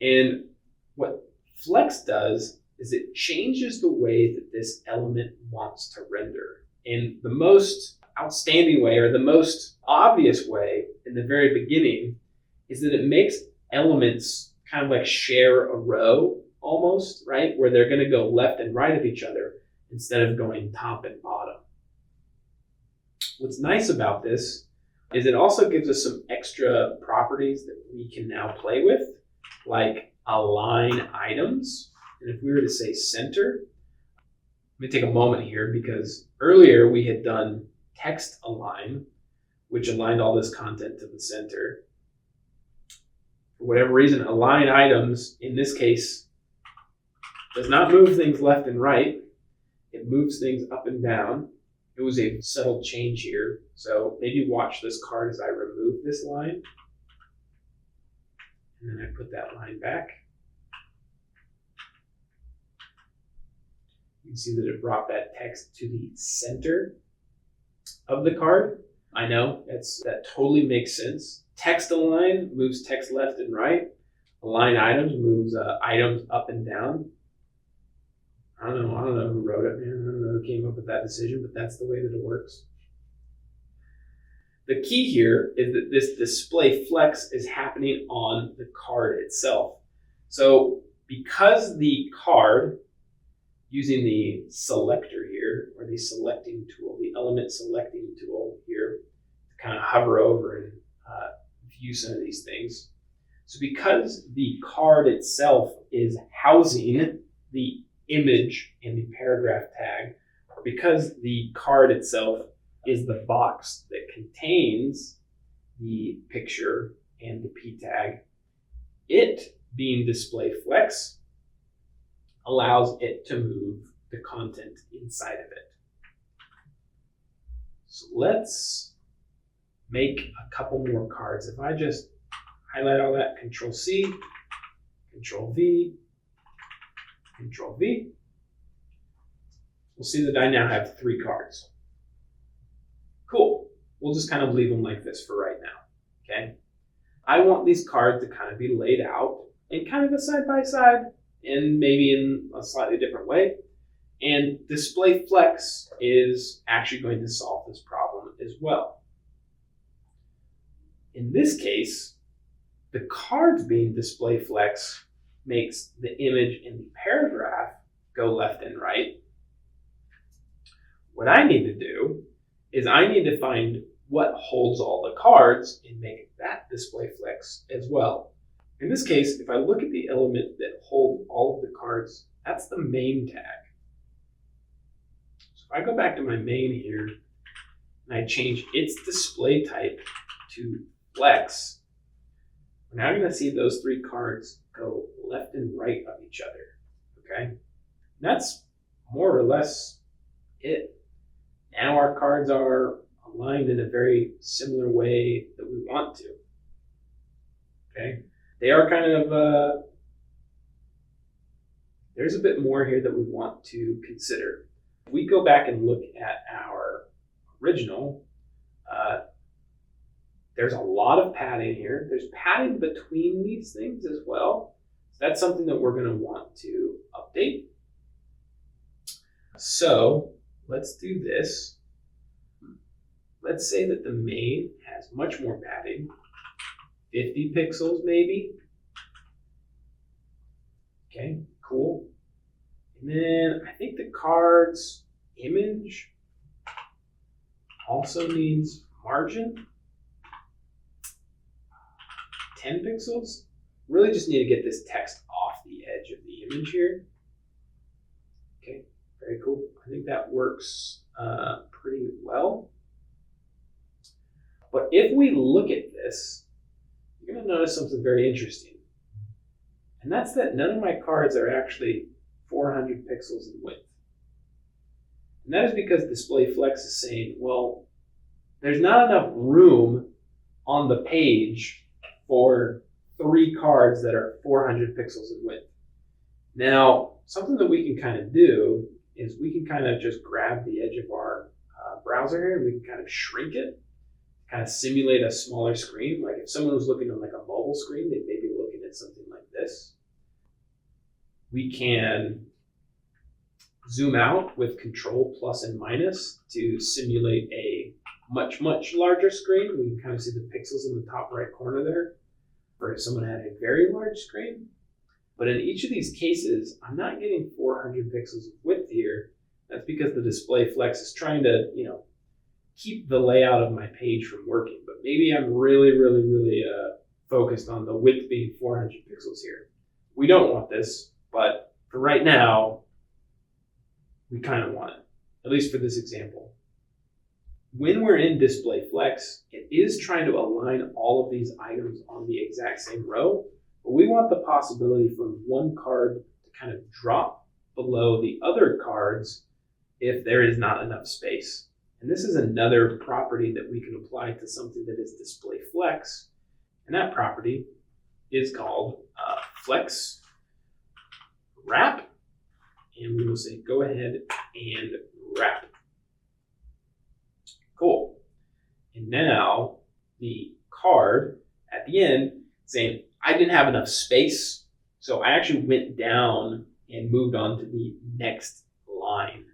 And what flex does is it changes the way that this element wants to render. And the most outstanding way, or the most obvious way in the very beginning, is that it makes elements kind of like share a row almost, right? Where they're going to go left and right of each other instead of going top and bottom. What's nice about this is it also gives us some extra properties that we can now play with, like align items. And if we were to say center, let me take a moment here because earlier we had done text align, which aligned all this content to the center. For whatever reason, align items, in this case, does not move things left and right. It moves things up and down. It was a subtle change here. So maybe watch this card as I remove this line. And then I put that line back. You can see that it brought that text to the center of the card. I know that totally makes sense. Text align moves text left and right. Align items moves items up and down. I don't know who wrote it, man. I don't know who came up with that decision, but that's the way that it works. The key here is that this display flex is happening on the card itself. So because the card, using the selector here, or the selecting tool, the element selecting tool here, to kind of hover over and view some of these things. So because the card itself is housing the image in the paragraph tag, or because the card itself is the box that contains the picture and the p tag, it being display flex allows it to move the content inside of it. So let's make a couple more cards. If I just highlight all that, Control C, Control V, Control V, we'll see that I now have 3 cards. Cool. We'll just kind of leave them like this for right now. Okay. I want these cards to kind of be laid out in kind of a side by side, and maybe in a slightly different way. And display flex is actually going to solve this problem as well. In this case, the cards being display flex makes the image in the paragraph go left and right. What I need to do is I need to find what holds all the cards and make that display flex as well. In this case, if I look at the element that holds all of the cards, that's the main tag. So if I go back to my main here and I change its display type to flex, we're now going to see those 3 cards go left and right of each other. Okay? And that's more or less it. Now our cards are aligned in a very similar way that we want to. Okay? They are kind of, there's a bit more here that we want to consider. If we go back and look at our original, there's a lot of padding here. There's padding between these things as well. So that's something that we're going to want to update. So let's do this. Let's say that the main has much more padding. 50 pixels maybe. Okay, cool. And then I think the card's image also needs margin. 10 pixels. Really just need to get this text off the edge of the image here. Okay, very cool. I think that works pretty well. But if we look at this, you're going to notice something very interesting. And that's that none of my cards are actually 400 pixels in width. And that is because display flex is saying, well, there's not enough room on the page for 3 cards that are 400 pixels in width. Now, something that we can kind of do is we can kind of just grab the edge of our browser here and we can kind of shrink it, kind of simulate a smaller screen. Like if someone was looking at like a mobile screen, they may be looking at something like this. We can zoom out with Control plus and minus to simulate a much, much larger screen. We can kind of see the pixels in the top right corner there, or if someone had a very large screen. But in each of these cases, I'm not getting 400 pixels of width here. That's because the display flex is trying to, keep the layout of my page from working. But maybe I'm really focused on the width being 400 pixels here. We don't want this, but for right now, we kind of want it, at least for this example. when we're in display flex, it is trying to align all of these items on the exact same row, but we want the possibility for one card to kind of drop below the other cards if there is not enough space. And this is another property that we can apply to something that is display flex, and that property is called flex wrap, and we will say go ahead and wrap. Cool. And now the card at the end saying I didn't have enough space, so I actually went down and moved on to the next line.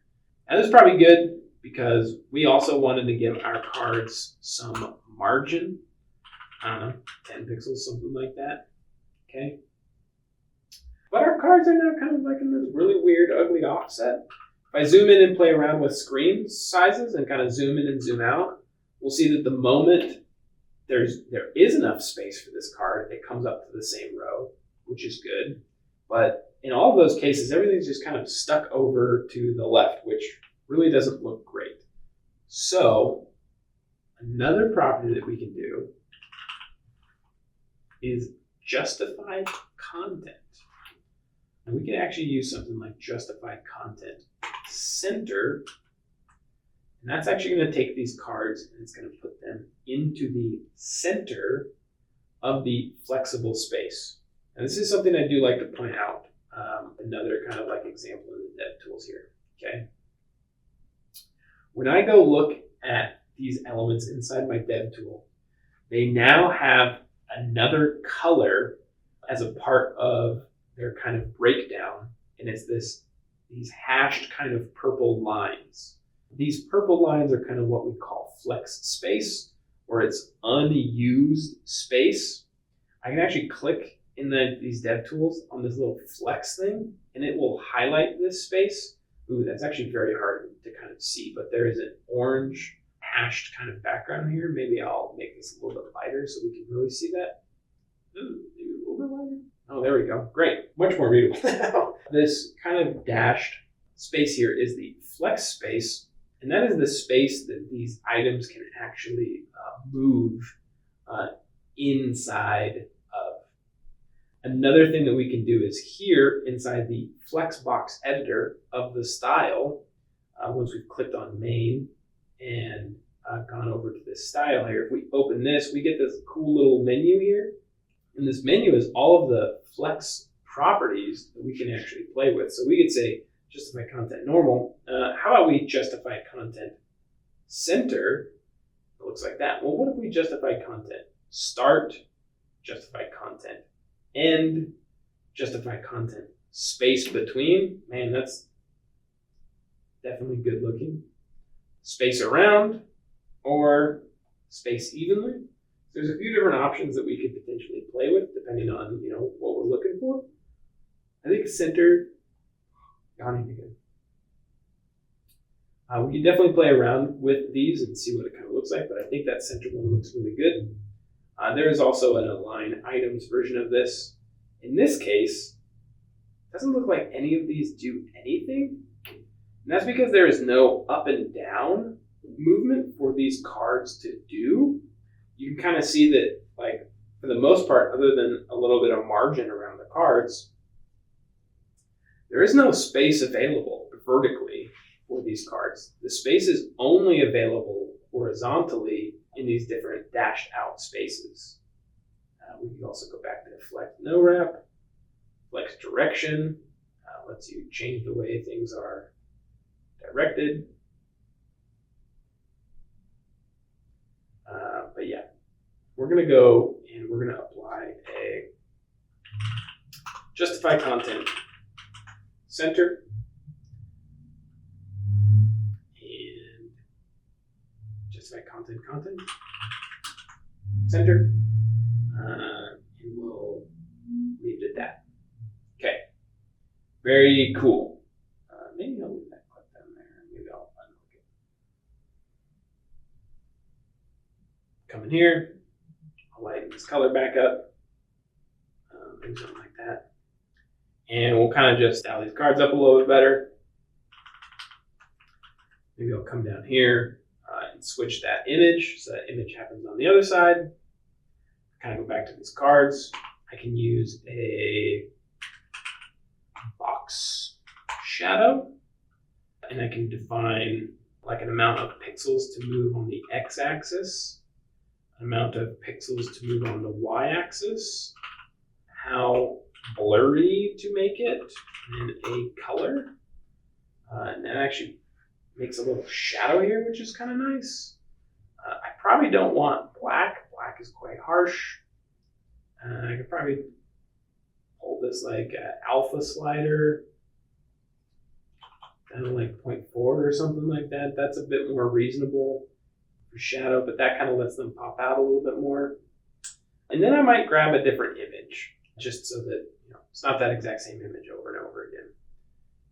And this is probably good because we also wanted to give our cards some margin. I don't know, 10 pixels, something like that. Okay. But our cards are now kind of like in this really weird, ugly offset. If I zoom in and play around with screen sizes and kind of zoom in and zoom out, we'll see that the moment there is enough space for this card, it comes up to the same row, which is good. But in all of those cases, everything's just kind of stuck over to the left, which really doesn't look great. So another property that we can do is justified content. And we can actually use something like justified content center. And that's actually going to take these cards and it's going to put them into the center of the flexible space. And this is something I do like to point out. Another kind of like example of the dev tools here. Okay. When I go look at these elements inside my dev tool, they now have another color as a part of their kind of breakdown, and it's these hashed kind of purple lines. These purple lines are kind of what we call flex space, or it's unused space. I can actually click in these dev tools on this little flex thing, and it will highlight this space. Ooh, that's actually very hard to kind of see, but there is an orange hashed kind of background here. Maybe I'll make this a little bit lighter so we can really see that. Ooh, maybe a little bit lighter. Oh, there we go. Great. Much more readable now. This kind of dashed space here is the flex space, and that is the space that these items can actually move inside of. Another thing that we can do is here inside the Flexbox editor of the style, once we've clicked on main and gone over to this style here, if we open this, we get this cool little menu here. And this menu is all of the flex properties that we can actually play with. So we could say justify content normal. How about we justify content center? It looks like that. Well, what if we justify content start, justify content end, justify content space between? Man, that's definitely good looking. Space around or space evenly. There's a few different options that we could potentially play with depending on, what we're looking for. I think center, yawning again. We can definitely play around with these and see what it kind of looks like, but I think that center one looks really good. There is also an align items version of this. In this case, it doesn't look like any of these do anything. And that's because there is no up and down movement for these cards to do. You can kind of see that, like, for the most part, other than a little bit of margin around the cards, there is no space available vertically for these cards. The space is only available horizontally in these different dashed out spaces. We can also go back to flex no wrap, flex direction, lets you change the way things are directed. But yeah, we're going to go and we're going to apply a justify content center and justify content center, and we'll leave it at that. Okay, very cool. Maybe I'll leave that clip down there. Maybe I'll unhook it. Come in here. I'll lighten this color back up. Maybe something like that. And we'll kind of just style these cards up a little bit better. Maybe I'll come down here and switch that image, so that image happens on the other side. Kind of go back to these cards. I can use a box shadow, and I can define like an amount of pixels to move on the x-axis, an amount of pixels to move on the y-axis, how blurry to make it, and a color. And that actually makes a little shadow here, which is kind of nice. I probably don't want black. Black is quite harsh. I could probably hold this like alpha slider down to like 0.4 or something like that. That's a bit more reasonable for shadow, but that kind of lets them pop out a little bit more. And then I might grab a different image, just so that it's not that exact same image over and over again.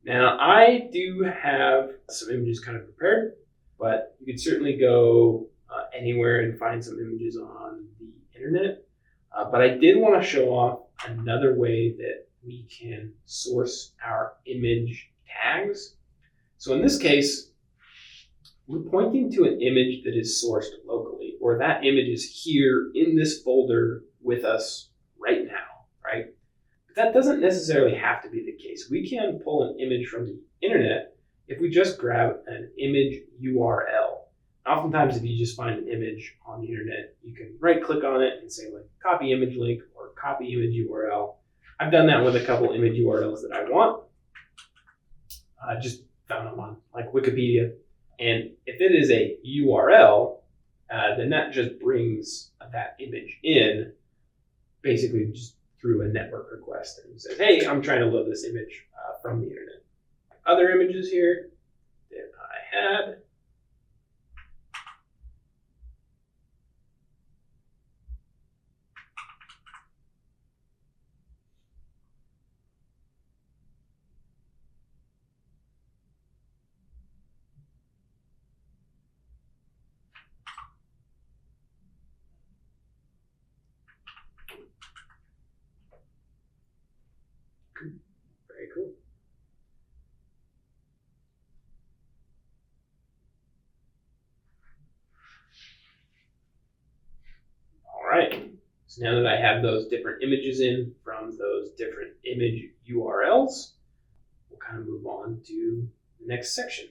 Now, I do have some images kind of prepared, but you could certainly go anywhere and find some images on the internet. But I did want to show off another way that we can source our image tags. So in this case, we're pointing to an image that is sourced locally, or that image is here in this folder with us right now, right? But that doesn't necessarily have to be the case. We can pull an image from the internet if we just grab an image URL. Oftentimes, if you just find an image on the internet, you can right-click on it and say like copy image link or copy image URL. I've done that with a couple image URLs that I want. I just found them on like Wikipedia. And if it is a URL, then that just brings that image in, basically just through a network request, and says, hey, I'm trying to load this image from the internet. Other images here that I had. Very cool. All right. So now that I have those different images in from those different image URLs, we'll kind of move on to the next section.